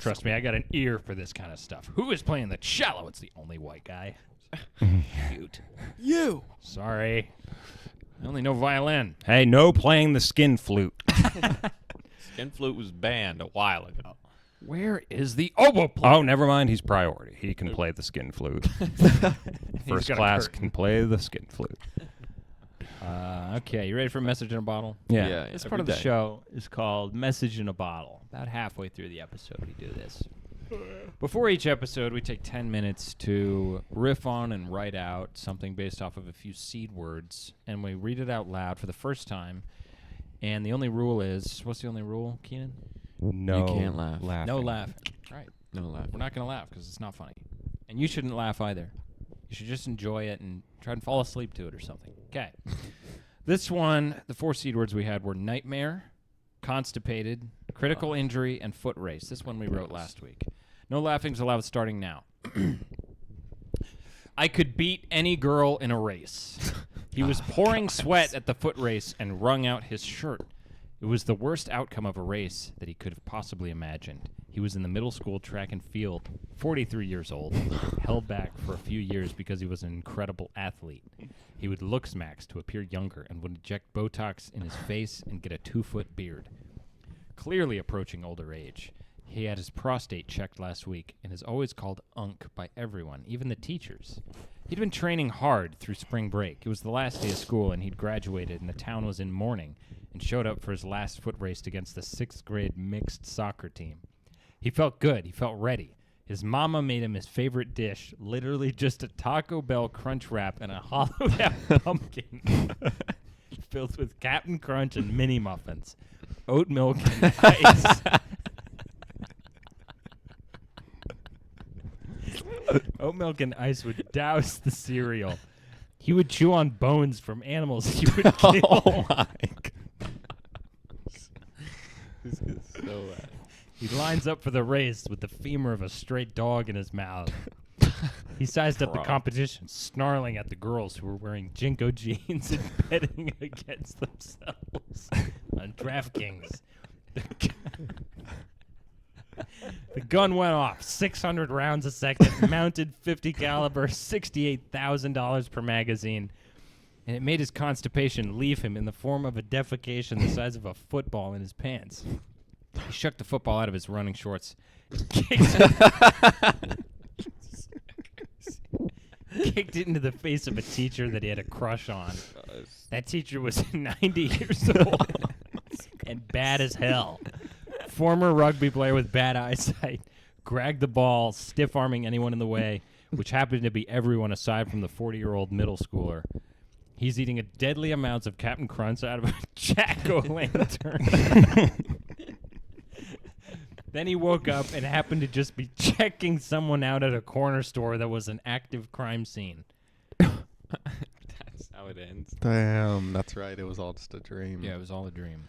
Trust me, I got an ear for this kind of stuff. Who is playing the cello? It's the only white guy. Shoot. You. Sorry. I only know violin. Hey, no playing the skin flute. Skin flute was banned a while ago. Where is the oboe player? Oh, never mind. He's priority. He can play the skin flute. First got a class curtain. can play the skin flute. Okay, you ready for Message in a Bottle? Yeah. This every part of the day. show is called Message in a Bottle. About halfway through the episode, we do this. Before each episode, we take 10 minutes to riff on and write out something based off of a few seed words, and we read it out loud for the first time. And the only rule is, what's the only rule, Keenan? No, can't laugh. laughing. No laugh. Right. No laugh. We're not going to laugh because it's not funny. And you shouldn't laugh either. You should just enjoy it and try and fall asleep to it or something. Okay. This one, the 4 seed words we had were nightmare, constipated, critical injury, and foot race. This one we wrote last week. No laughing's allowed starting now. I could beat any girl in a race. He was pouring sweat at the foot race and wrung out his shirt. It was the worst outcome of a race that he could have possibly imagined. He was in the middle school track and field, 43 years old, held back for a few years because he was an incredible athlete. He would look smacks to appear younger and would inject Botox in his face and get a 2-foot beard. Clearly approaching older age. He had his prostate checked last week and is always called Unk by everyone, even the teachers. He'd been training hard through spring break. It was the last day of school, and he'd graduated, and the town was in mourning, and showed up for his last foot race against the 6th grade mixed soccer team. He felt good. He felt ready. His mama made him his favorite dish, literally just a Taco Bell Crunch Wrap and a hollowed-out pumpkin filled with Captain Crunch and mini muffins, oat milk and ice. Oat milk and ice would douse the cereal. He would chew on bones from animals he would kill. Oh my god. This is so bad. He lines up for the race with the femur of a stray dog in his mouth. He sized up the competition, snarling at the girls who were wearing Jinko jeans and betting against themselves on DraftKings. The gun went off, 600 rounds a second, mounted 50 caliber, $68,000 per magazine, and it made his constipation leave him in the form of a defecation the size of a football in his pants. He shook the football out of his running shorts, kicked it into the face of a teacher that he had a crush on. That teacher was 90 years old and bad as hell. Former rugby player with bad eyesight, grabbed the ball, stiff-arming anyone in the way, which happened to be everyone aside from the 40-year-old middle schooler. He's eating a deadly amounts of Captain Crunch out of a jack-o'-lantern. Then he woke up and happened to just be checking someone out at a corner store that was an active crime scene. That's how it ends. Damn, that's right. It was all just a dream. Yeah, it was all a dream.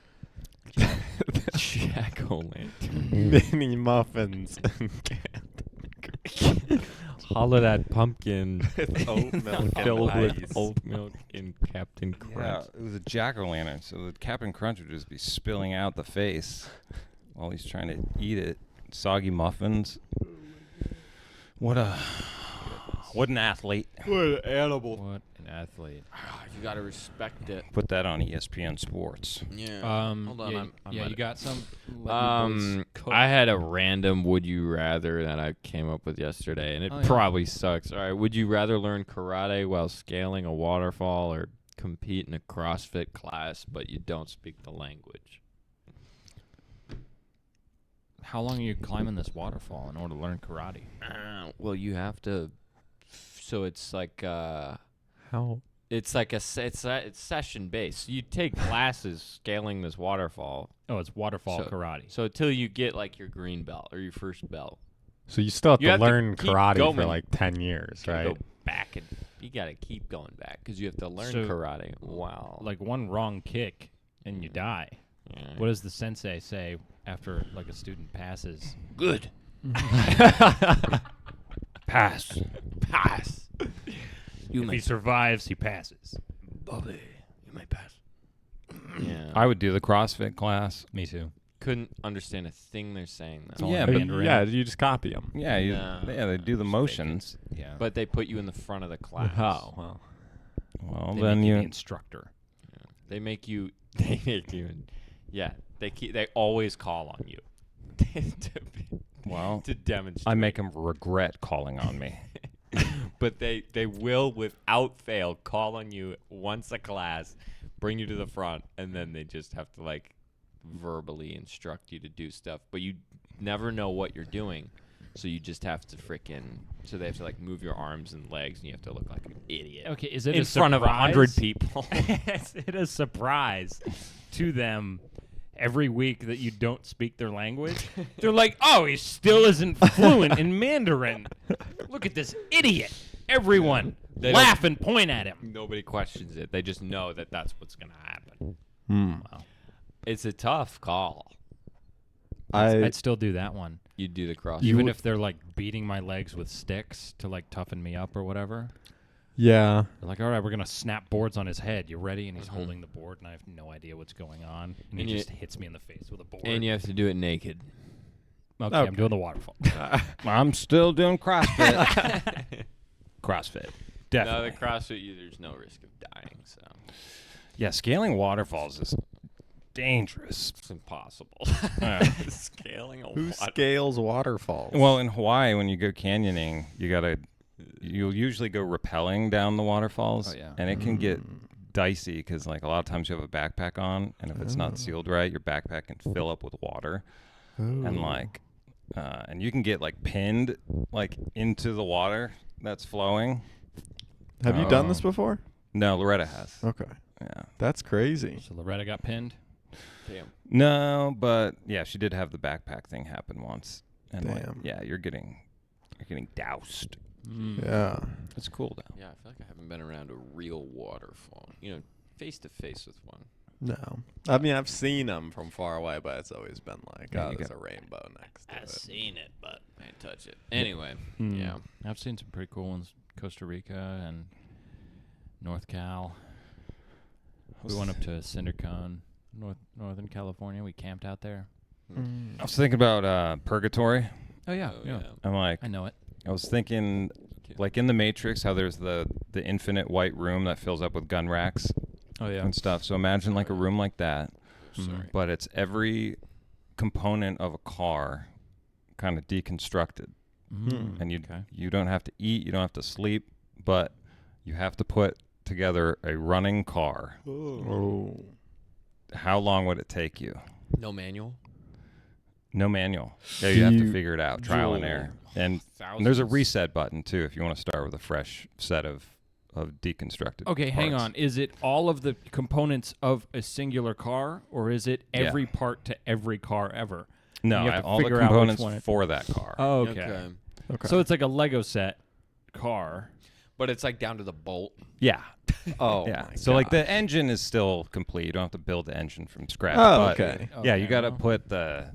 Jack-o'-lantern. Mini muffins and Hollow that pumpkin with oat milk filled and with ice. oat milk and Captain Crunch. Yeah, it was a jack-o'-lantern, so the Captain Crunch would just be spilling out the face while he's trying to eat it. Soggy muffins. What an athlete. What an animal. What an athlete. You gotta respect it. Put that on ESPN Sports. Yeah. Hold on. Yeah, I'm you ready. got some? Let me both cook. I had a random would you rather that I came up with yesterday, and it Oh, yeah. probably sucks. All right, would you rather learn karate while scaling a waterfall or compete in a CrossFit class but you don't speak the language? How long are you climbing this waterfall in order to learn karate? Well, you have to. So it's like How? it's like it's session based. You take classes scaling this waterfall. Oh, it's waterfall So- karate. So until you get like your green belt or your first belt, So you still have You to have to learn keep karate for going. like 10 years, you gotta right? go back and you gotta keep going back because you have to learn So, karate. Wow. Like one wrong kick and you die. Yeah. What does the sensei say after like a student passes? Good. Pass. Pass. You If may he survives, he passes. Bobby. You may pass. Yeah. I would do the CrossFit class. Me too. couldn't understand a thing they're saying though. all Yeah, in but Mandarin. Yeah, you just copy them. Yeah, No. yeah, they do the motions. Yeah. But they put you in the front of the class. Oh, well. Well, They then make you you. the instructor. They make you. They make you. Yeah. They always call on you. Well, to demonstrate. I make them regret calling on me. But they will without fail call on you once a class, bring you to the front, and then they just have to like verbally instruct you to do stuff. But you never know what you're doing, so you just have to so they have to like move your arms and legs, and you have to look like an idiot. Okay, is it in a front of 100 surprise? people. Is it a surprise to them every week that you don't speak their language? They're like, oh, he still isn't fluent in Mandarin. Look at this idiot. Everyone They laugh and point at him. Nobody questions it. They just know that that's what's going to happen. Wow. It's a tough call. I'd still do that one. You do the cross. Even if they're like beating my legs with sticks to like toughen me up or whatever. Yeah. They're like, all right, we're going to snap boards on his head. You ready? And he's holding the board, and I have no idea what's going on. And he And you- just hits me in the face with a board. And you have to do it naked. okay, I'm doing the waterfall. I'm still doing CrossFit. CrossFit. No, Definitely. the CrossFit, there's no risk of dying. So Yeah, scaling waterfalls is dangerous. It's impossible. Yeah. Scaling a Who water. scales waterfalls? Well, in Hawaii, when you go canyoning, you'll usually go rappelling down the waterfalls, Oh, yeah. and it can get dicey because like a lot of times you have a backpack on, and if it's not sealed right, your backpack can fill up with water, and like, and you can get like pinned like into the water that's flowing. Have you done this before? No, Loretta has. Okay. Yeah. That's crazy. So Loretta got pinned. Damn. No, but yeah, she did have the backpack thing happen once, and like, Damn. yeah, you're getting doused. Yeah. It's cool though. Yeah, I feel like I haven't been around a real waterfall. Face to face with one. No. I mean, I've seen them from far away, but it's always been like, Yeah, oh, you there's got- a rainbow next to it. Seen it, but I didn't touch it. Anyway, Mm. yeah. I've seen some pretty cool ones. Costa Rica and North Cal. We went up to CinderCon, Northern California. We camped out there. I was thinking about Purgatory. Oh yeah, Oh, yeah. yeah. I'm like, I know it. I was thinking, like in the Matrix, how there's the infinite white room that fills up with gun racks Oh yeah. and stuff. So imagine like a room like that, Sorry. but it's every component of a car kind of deconstructed, Mm. and Okay. you don't have to eat, you don't have to sleep, but you have to put together a running car. Oh. How long would it take you? No manual. No manual. Yeah, you have to You- figure it out, trial and error. And Thousands. there's a reset button too if you want to start with a fresh set of deconstructed. Okay, hang parts. on. Is it all of the components of a singular car, or is it Yeah. every part to every car ever? No, You have to all the figure out which components one it- for that car. Oh, okay. Okay. So it's like a Lego set car. But it's like down to the bolt. Yeah. oh, Yeah. my So like the gosh. engine is still complete. You don't have to build the engine from scratch. Oh, but okay. Yeah, you got to well. put the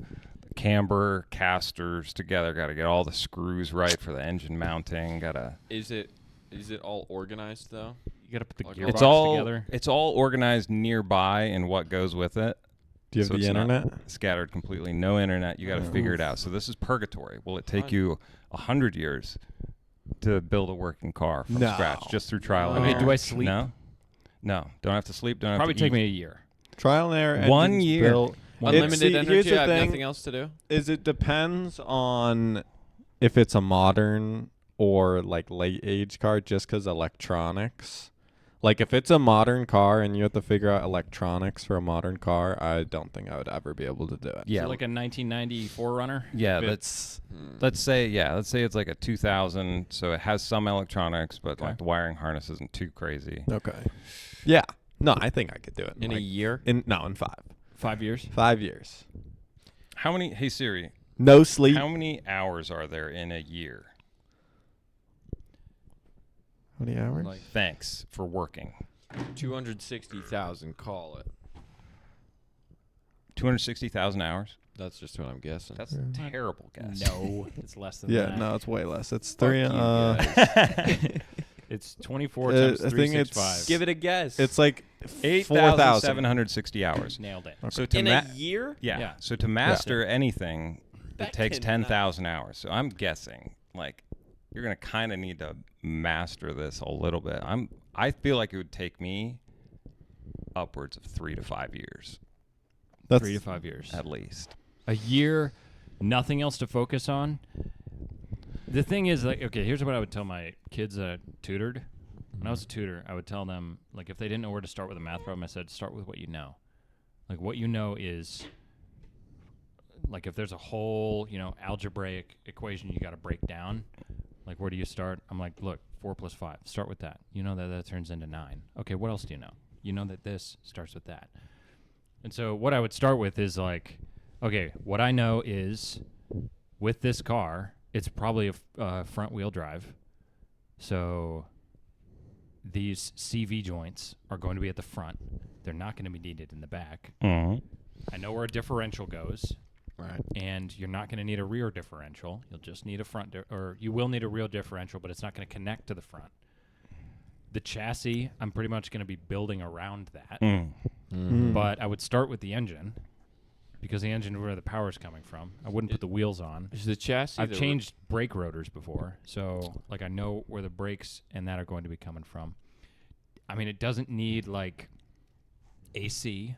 camber casters together. Got to get all the screws right for the engine mounting. Got to. Is it all organized though? You got to put the Like gearbox It's all together. it's all organized nearby and what goes with it. Do you have So the it's not internet? Scattered completely, no internet. You got to figure it out. So this is purgatory. Will it take you 100 years to build a working car from No. scratch just through trial and Okay, error? do I sleep? No, don't have to sleep. Don't have Probably to take eat. me a year. Trial and error. 1 engines year. built- Unlimited see, here's energy. the I have thing. nothing else to do. Is it depends on if it's a modern or like late age car, just because electronics. Like if it's a modern car and you have to figure out electronics for a modern car, I don't think I would ever be able to do it. Yeah, So like a 1994 runner. yeah. If That's it's let's say it's like a 2000. So it has some electronics, but Okay. like the wiring harness isn't too crazy. okay. Yeah. No, I think I could do it In a like, year. in 5. 5 years. 5 years. How many? Hey Siri, No sleep. how many hours are there in a year? How many hours? Like Thanks for working. 260,000. Call it. 260,000 hours. That's just what I'm guessing. That's a terrible guess. no, it's less than Yeah, that. no, it's way less. It's Fuck 3 you guys. It's 24 I times think 365. Give it a guess. it's like 4,000. 8,760 hours. Nailed it. So to in ma- a year. yeah. Yeah. So to master anything, That it takes cannot- 10,000 hours. So I'm guessing like you're gonna kind of need to master this a little bit. I feel like it would take me upwards of 3 to 5 years 3 to 5 years. at least. A year, nothing else to focus on. The thing is, like, okay, here's what I would tell my kids that I tutored. When I was a tutor, I would tell them, like, if they didn't know where to start with a math problem, I said, start with what you know. Like, what you know is, like, if there's a whole, algebraic equation you got to break down, like, where do you start? I'm like, look, 4 plus 5. Start with that. You know that turns into 9. Okay, what else do you know? You know that this starts with that. And so what I would start with is, like, okay, what I know is with this car, it's probably a front-wheel drive. So these CV joints are going to be at the front. They're not going to be needed in the back. Mm-hmm. I know where a differential goes, Right. and you're not going to need a rear differential. You'll just need a front, or you will need a rear differential, but it's not going to connect to the front. The chassis, I'm pretty much going to be building around that. Mm. But I would start with the engine, because the engine is where the power is coming from. I wouldn't put the wheels on. Is the chassis? I've changed brake rotors before, so like I know where the brakes and that are going to be coming from. I mean, it doesn't need like AC.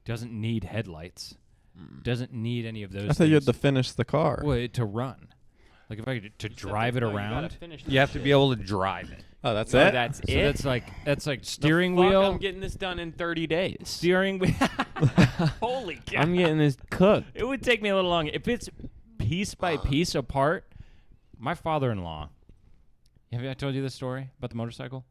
Doesn't need headlights. Doesn't need any of those. I thought you had to finish the car. Well, to run. Like if I could to drive it around. You have to be able to drive it. Oh, that's No, it. that's So it. that's like steering Fuck, wheel. I'm getting this done in 30 days. Steering wheel. Holy cow! I'm getting this cooked. It would take me a little longer if it's piece by piece apart. My father-in-law. Have I told you this story about the motorcycle?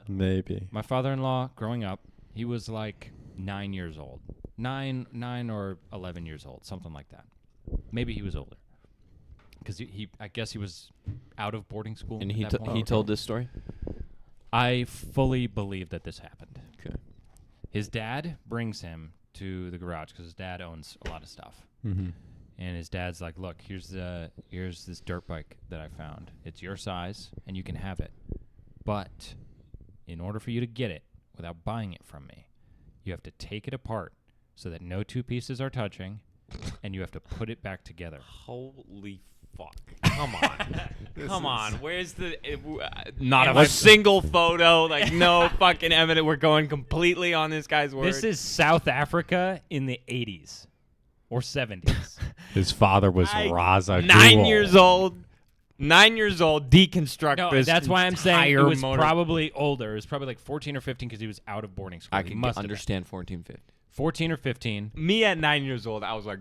Maybe. My father-in-law, growing up, he was like 9 years old, 9 or 11 years old, something like that. Maybe he was older, because I guess he was out of boarding school. And at he that point. he told this story. I fully believe that this happened. Okay. His dad brings him to the garage because his dad owns a lot of stuff. Mm-hmm. And his dad's like, look, here's this dirt bike that I found. It's your size, and you can have it. But in order for you to get it without buying it from me, you have to take it apart so that no two pieces are touching, and you have to put it back together. Holy fuck. Come on. Come on. Where's the... Not a single photo. Like, no fucking evidence. We're going completely on this guy's word. This is South Africa in the 80s or 70s. His father was Raza. 9 years old. 9 years old. Deconstruct No, this that's why I'm saying it entire was motor- probably older. It was probably like 14 or 15 because he was out of boarding school. I He can must have been. understand 14, 15. 14 or 15. Me at 9 years old, I was like,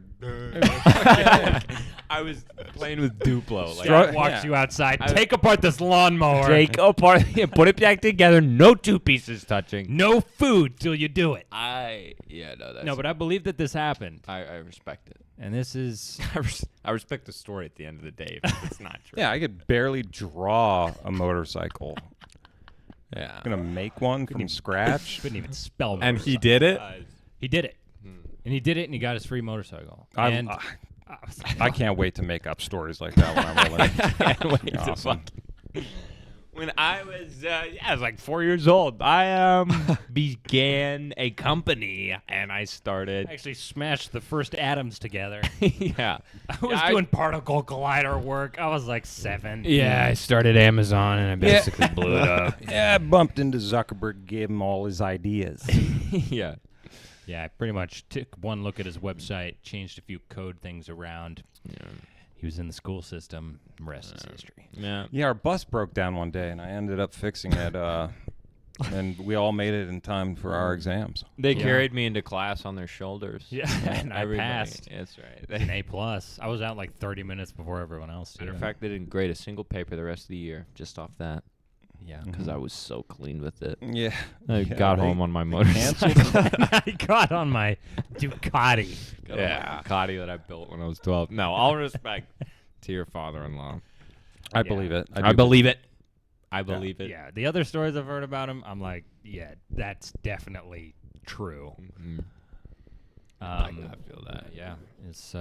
I was playing with Duplo. Like, Dad walks you outside. Take apart this lawnmower. take apart, put it back together. No two pieces touching. No food till you do it. No, But I believe that this happened. I respect it. And this is... I respect the story at the end of the day. If it's not true. Yeah, I could barely draw a motorcycle. Yeah. I'm gonna make one from scratch. couldn't even spell And he motorcycle. did it? He did it. And he did it, and he got his free motorcycle. I And I can't wait to make up stories like that when I'm older. Can't wait to Awesome. When I was, I was like 4 years old. I began a company, and I started. actually smashed the first atoms together. Yeah, I was doing particle collider work. I was like 7. Yeah, I started Amazon, and I basically blew it up. Yeah, I bumped into Zuckerberg, gave him all his ideas. Yeah. Yeah, I pretty much took one look at his website, changed a few code things around. Yeah. He was in the school system. Rest is history. Yeah. Yeah, our bus broke down one day, and I ended up fixing it. And we all made it in time for our exams. They Yeah. carried me into class on their shoulders. Yeah, and I Everybody. passed. That's right. An A+. I was out like 30 minutes before everyone else. Matter of too. fact, they didn't grade a single paper the rest of the year just off that Yeah. because I was so clean with it. Yeah. I Yeah, got they home on my motorcycle. I got on my Ducati. Yeah, Ducati that I built when I was 12. No, all respect to your father-in-law. I Yeah. believe it. I do believe it. I believe it. Yeah, the other stories I've heard about him, I'm like, yeah, that's definitely true. Mhm. I feel that. Yeah, it's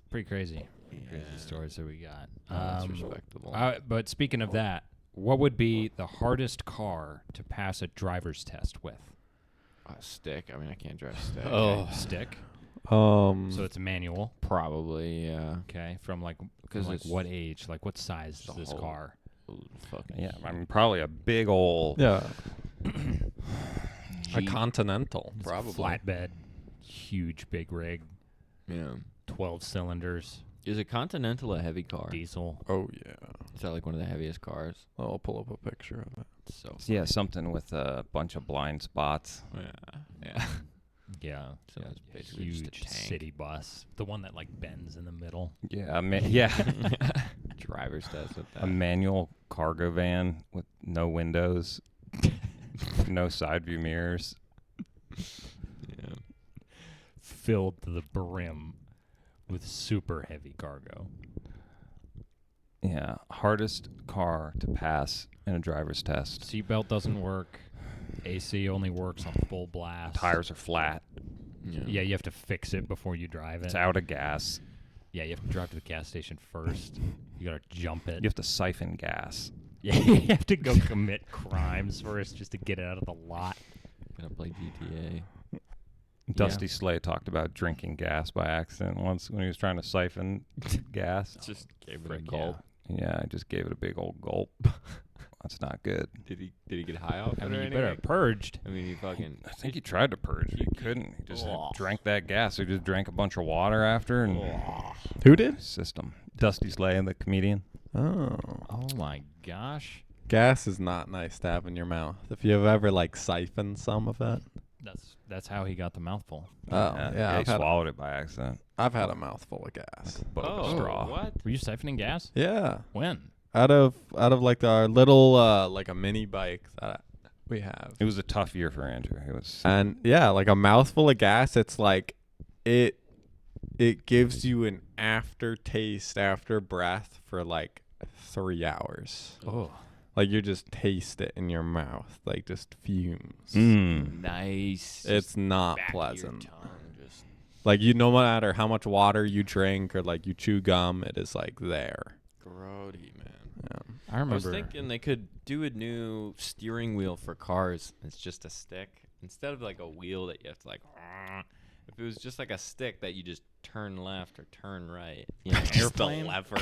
pretty crazy. Crazy stories that we got. That's respectable. But speaking of that, what would be the hardest car to pass a driver's test with? A stick. I mean, I can't drive a stick. Oh. Stick. So So it's a manual. Probably, yeah. Okay, from like Because like what age? Like what size is the this whole- car? Fucking Yeah, I mean, probably a big old. yeah, a Jeep. Continental, It's a probably. flatbed, huge big rig, Yeah. 12 cylinders, Is a Continental a heavy car? diesel. Oh yeah. Is that like one of the heaviest cars? I'll pull up a picture of it. So Yeah, something with a bunch of blind spots. yeah, yeah. Yeah, So yeah, it's basically just a huge tank. city bus, the one that like bends in the middle. Yeah, yeah. Driver's test with that. A manual cargo van with no windows, no side view mirrors. Yeah. Filled to the brim with super heavy cargo. Yeah, hardest car to pass in a driver's test. Seatbelt doesn't work. AC only works on full blast. Tires are flat. Yeah, you have to fix it before you drive it. It's out of gas. Yeah, you have to drive to the gas station first. You gotta jump it. You have to siphon gas. Yeah, you have to go commit crimes first just to get it out of the lot. Gotta play GTA. Dusty Slay talked about drinking gas by accident once when he was trying to siphon gas. Just gave it a Frick gulp. Yeah, I just gave it a big old gulp. That's not good. Did he get high off I it mean, or you better anything? have purged. I mean, he fucking. I think he tried to purge. He couldn't. He just drank that gas. He just drank a bunch of water after and Who did? system. Dusty Slay, the comedian. Oh. Oh my gosh. Gas is not nice to have in your mouth. If you've ever like siphoned some of it. That's how he got the mouthful. Oh, yeah. He swallowed it by accident. I've had a mouthful of gas. But a straw. What? Were you siphoning gas? Yeah. When? Out of like our little like a mini bike that we have. It was a tough year for Andrew. It was. And yeah, like a mouthful of gas, it's like it gives you an aftertaste, after breath for like 3 hours. Oh. Like you just taste it in your mouth, like just fumes. Nice. It's not Back of pleasant. Your tongue, just Like no matter how much water you drink or like you chew gum, it is like there. grody, man. Yeah. I remember. I was thinking they could do a new steering wheel for cars. It's just a stick instead of like a wheel that you have to like. If it was just like a stick that you just turn left or turn right, you know, Just a lever,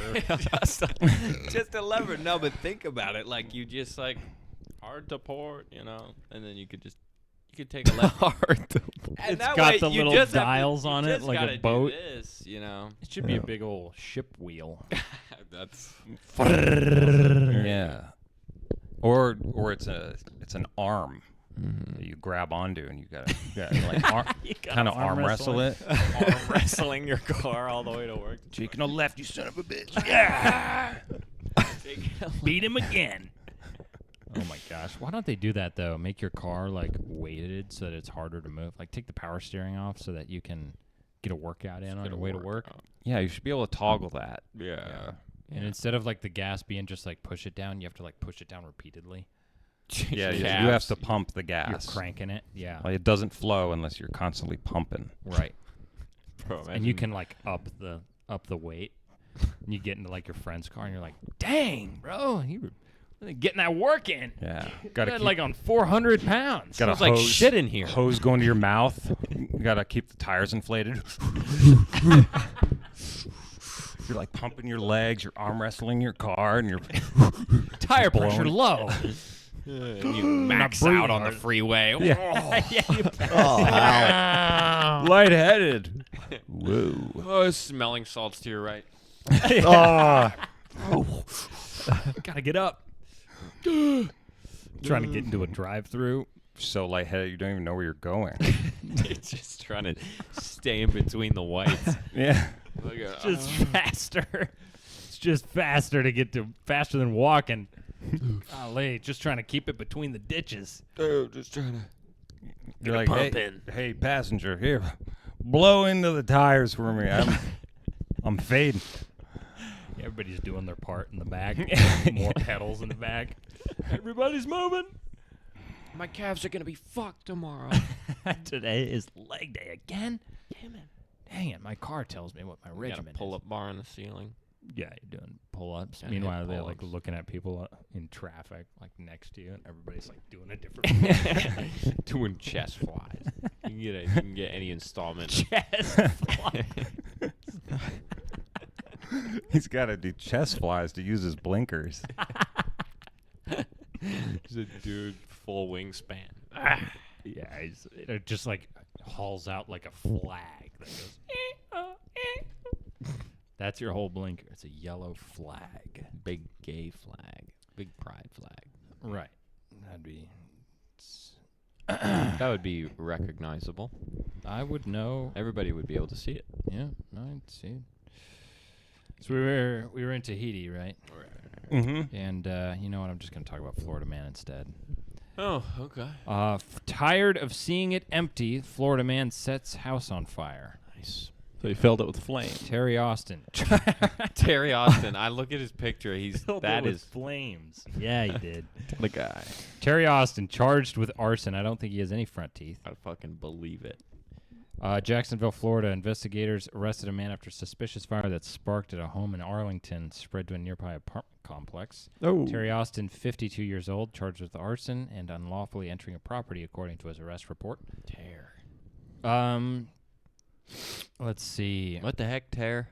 just a lever. No, but think about it. Like you just like hard to port, you know, and then you could take a left. Hard to And It's that got way the you little just have to- dials you on it just like a gotta do boat. This, you know, It should be Yeah. a big old ship wheel. that's Yeah. Or it's an arm that you grab onto and you gotta like kind of arm wrestle it. arm wrestling your car all the way to work. Cheek on the left, you son of a bitch. Beat him again. Oh my gosh. Why don't they do that though? Make your car like weighted so that it's harder to move. Like take the power steering off so that you can get a workout in on your way to work. Yeah, you should be able to toggle that. Yeah. And instead of like the gas being just like push it down, you have to like push it down repeatedly. Yeah, you have to pump the You're gas. cranking it. Yeah. Like it doesn't flow unless you're constantly pumping. Right. Bro, And you can like up the weight. And you get into like your friend's car and you're like, dang, bro, you were really getting that work in. Yeah, Got it like on 400 pounds. got Smells like shit in here. Hose going to your mouth. You gotta keep the tires inflated. You're like pumping your legs. You're arm wrestling your car, and you're Tire blown. pressure low. And you max out on the freeway. lightheaded. Whoa. Oh, smelling salts to your right. Gotta get up. Trying to get into a drive-through. So lightheaded, you don't even know where you're going. It's just trying to stay in between the whites. Yeah. Like Just faster. It's just faster to get to faster than walking. Golly, just trying to keep it between the ditches. oh, just trying to. You're like, pump hey, in. hey, passenger, here, blow into the tires for me. I'm fading. Everybody's doing their part in the back. More pedals in the back. Everybody's moving. My calves are gonna be fucked tomorrow. Today is leg day again. Damn it. Dang it, my car tells me what my We got a regimen pull-up bar on the ceiling. is. Yeah, you're doing pull-ups. Gotta hit Meanwhile, they're like pull-ups. looking at people in traffic, like next to you, and everybody's like doing a different Doing chest flies. You can get any installment. chest fly. He's got to do chest flies to use his blinkers. There's a dude full wingspan. Yeah, it just like hauls out like a flag that goes. That's your whole blinker. It's a yellow flag. Big gay flag. Big pride flag. Right. That'd be. That would be recognizable. I would know. Everybody would be able to see it. Yeah, no, I'd see it. So we were in Tahiti, right? Mm-hmm. And you know what? I'm just gonna talk about Florida Man instead. Oh, okay. Tired of seeing it empty, Florida Man sets house on fire. Nice. So he filled it with flame. Terry Austin. Terry Austin. I look at his picture. That is flames. Yeah, he did. The guy. Terry Austin charged with arson. I don't think he has any front teeth. I fucking believe it. Jacksonville, Florida. Investigators arrested a man after suspicious fire that sparked at a home in Arlington, spread to a nearby apartment complex. Oh. Terry Austin, 52 years old, charged with arson and unlawfully entering a property, according to his arrest report. Let's see. What the heck, Ter?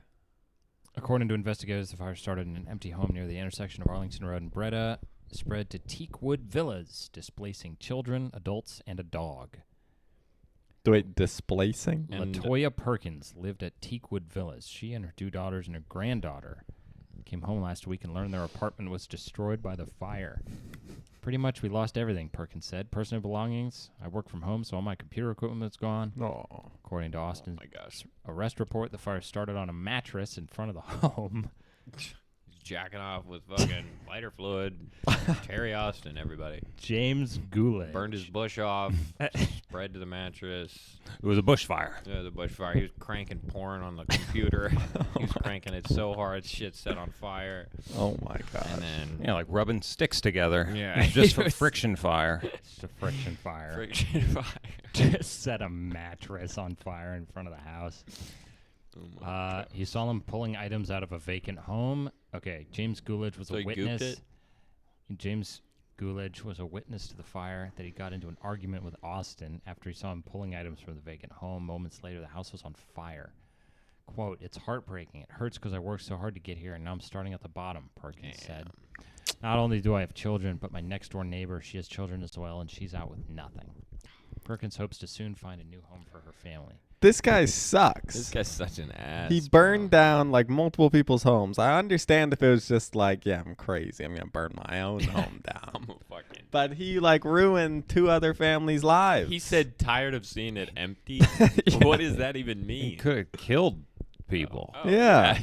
According to investigators, the fire started in an empty home near the intersection of Arlington Road and Breda. spread to Teakwood Villas, displacing children, adults, and a dog. Wait, displacing? And- Latoya Perkins lived at Teakwood Villas. She and her 2 daughters and her granddaughter came home last week and learned their apartment was destroyed by the fire. Pretty much we lost everything, Perkins said. Personal belongings. I work from home, so all my computer equipment is gone. Oh. According to Austin's my gosh. arrest report, the fire started on a mattress in front of the home. He's jacking off with fucking lighter fluid. Terry Austin, everybody. James Goulet. Burned his bush off, spread to the mattress. It was a bushfire. Yeah, the bushfire. He was cranking porn on the computer. He was cranking it so hard, shit set on fire. Oh my god. And then Yeah, like rubbing sticks together. Yeah. Just for friction fire. Just a friction fire. friction fire. Just set a mattress on fire in front of the house. Oh my God. He saw them pulling items out of a vacant home. Okay, James Goulet was So a he gooped witness. it? James Goulet was a witness to the fire that he got into an argument with Austin after he saw him pulling items from the vacant home. Moments later, the house was on fire. Quote, "It's heartbreaking. It hurts because I worked so hard to get here, and now I'm starting at the bottom," Perkins said. "Not only do I have children, but my next-door neighbor, she has children as well, and she's out with nothing." Perkins hopes to soon find a new home for her family. This guy sucks. This guy's such an ass. He burned down like multiple people's homes. I understand if it was just like, yeah, I'm crazy. I'm gonna burn my own home down. I'm a fucking. But he like ruined 2 other families' lives. He said tired of seeing it empty. What does that even He mean? could have killed people. Oh, Yeah.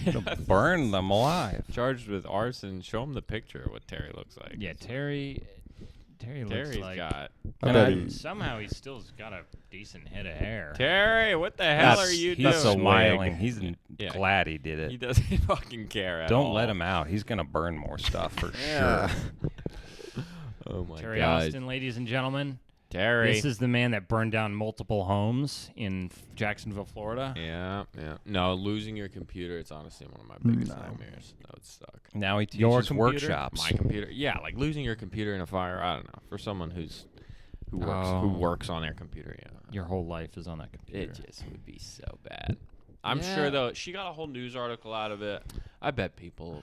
Burned them alive. Charged with arson. Show him the picture of what Terry looks like. Yeah, Terry looks Terry's like got. I bet he- somehow he still's got a decent head of hair. Terry, what the hell are you doing? He's smiling. He's Yeah. glad he did it. He doesn't fucking care at all. Don't let him out. He's gonna burn more stuff for Yeah. sure. Oh my Terry God. Austin, ladies and gentlemen. Terry. This is the man that burned down multiple homes in Jacksonville, Florida. Yeah, yeah. No, losing your computer, it's honestly one of my biggest No. nightmares. That would suck. Now he Your teaches computer? workshops. My computer. Yeah, like losing your computer in a fire, I don't know. For someone who Oh. works on their computer, yeah. Your whole life is on that computer. It just would be so bad. I'm Yeah. sure though she got a whole news article out of it. I bet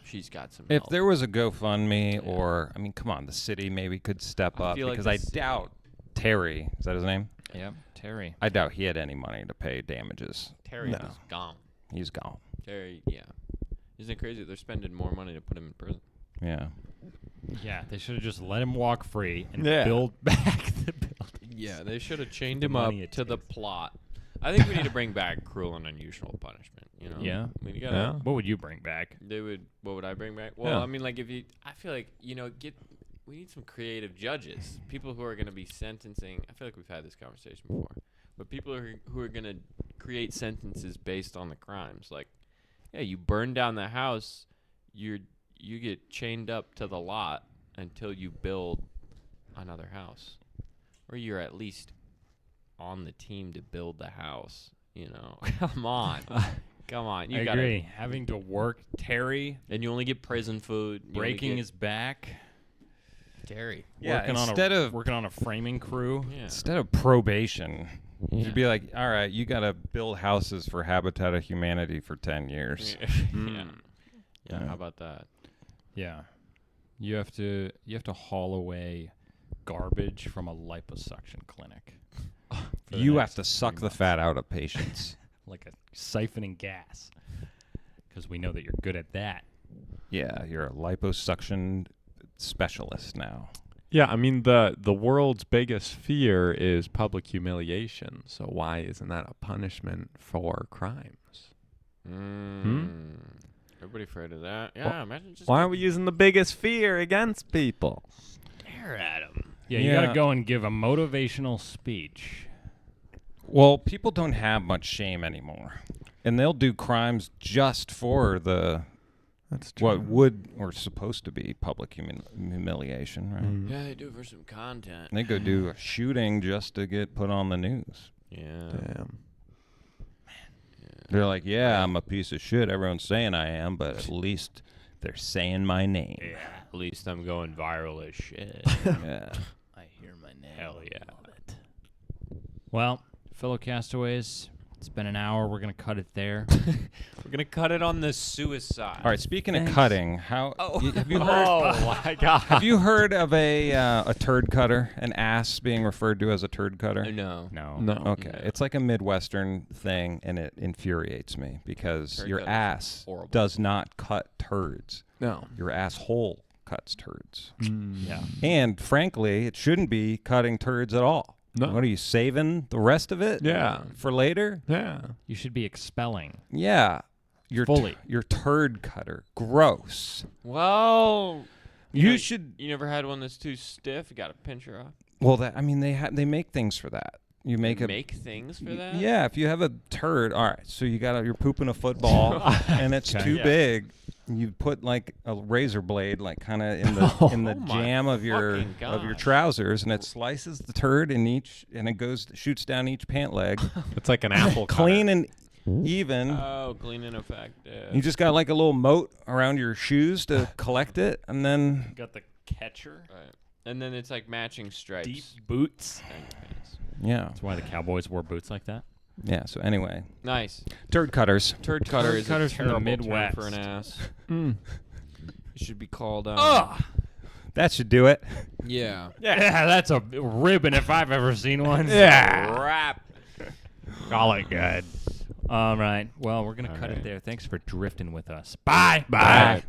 she's got some If help. there was a GoFundMe or, I mean, come on, the city maybe could step I up feel like because the I city- doubt Terry, is that his name? Yep, Terry. I doubt he had any money to pay damages. Terry No. was gone. He's gone. Terry, yeah. Isn't it crazy? They're spending more money to put him in prison. Yeah. Yeah, they should have just let him walk free and Yeah. build back the building. Yeah, they should have chained The him up money it to the takes. plot. I think we need to bring back cruel and unusual punishment. You know? Yeah. I mean, you gotta. Yeah. What would you bring back? They would. What would I bring back? Well, Yeah. I mean, like if you, I feel like we need some creative judges, people who are going to be sentencing. I feel like we've had this conversation before, but people who are going to create sentences based on the crimes. Like, yeah, you burn down the house, you get chained up to the lot until you build another house, or you're at least on the team to build the house. You know, come on. Come on, you I gotta, agree. Having to work Terry, and you only get prison food. You only breaking get his back, Terry. Yeah, working working on a framing crew. Yeah. Instead of probation, Yeah. you'd be like, all right, you got to build houses for Habitat of Humanity for 10 years. Yeah. Yeah. Yeah. How about that? Yeah, you have to haul away garbage from a liposuction clinic. for the You next have to suck 3 the months. fat out of patients. like a siphoning gas, because we know that you're good at that. Yeah, you're a liposuction specialist now. Yeah, I mean the world's biggest fear is public humiliation. So why isn't that a punishment for crimes? Everybody afraid of that? Yeah, imagine just Why are we using the biggest fear against people? stare at him. Yeah, you Yeah. gotta go and give a motivational speech. Well, people don't have much shame anymore. And they'll do crimes just for the That's true. what would or supposed to be public humiliation, right? Mm. Yeah, they do it for some content. They go do a shooting just to get put on the news. Yeah. Damn. They're like, yeah, I'm a piece of shit. Everyone's saying I am, but at least they're saying my name. Yeah. At least I'm going viral as shit. Yeah. I hear my name. Hell yeah. Well, fellow castaways, It's been an hour. We're gonna cut it there. We're gonna cut it on the suicide. All right. Speaking Thanks. of cutting, have you heard? Oh my god. Have you heard of a turd cutter? An ass being referred to as a turd cutter? No. No. No. Okay, No. it's like a Midwestern thing, and it infuriates me because Turd your cutter's ass horrible. does not cut turds. No. Your asshole cuts turds. Yeah. And frankly, it shouldn't be cutting turds at all. No. What are you saving the rest of it? Yeah. For later? Yeah. You should be expelling. Yeah. Your Fully. your turd cutter. Gross. Well, You know, should. You never had one that's too stiff. You got to pinch her off. Well, they make things for that. You make a Make things for that. Yeah, if you have a turd, all right. So you're pooping a football and it's Okay. too Yeah. big. You put like a razor blade, like kind of in the Oh my jam of your fucking gosh. trousers, and it slices the turd in each, and it shoots down each pant leg, It's like an apple clean and even. Oh, cleaning effect. You just got like a little moat around your shoes to collect it, and then Got the catcher. Right. And then it's like matching stripes. Deep boots. on your pants. yeah, That's why the Cowboys wore boots like that. yeah. So anyway, Nice. turd cutters. Turd cutter is cutter's a from the terrible term Midwest. for an ass. Mm. It should be called. That should do it. Yeah. Yeah, that's a ribbon if I've ever seen one. Rap. Call it good. All right. Well, we're going to All cut right. it there. Thanks for drifting with us. Bye. Bye.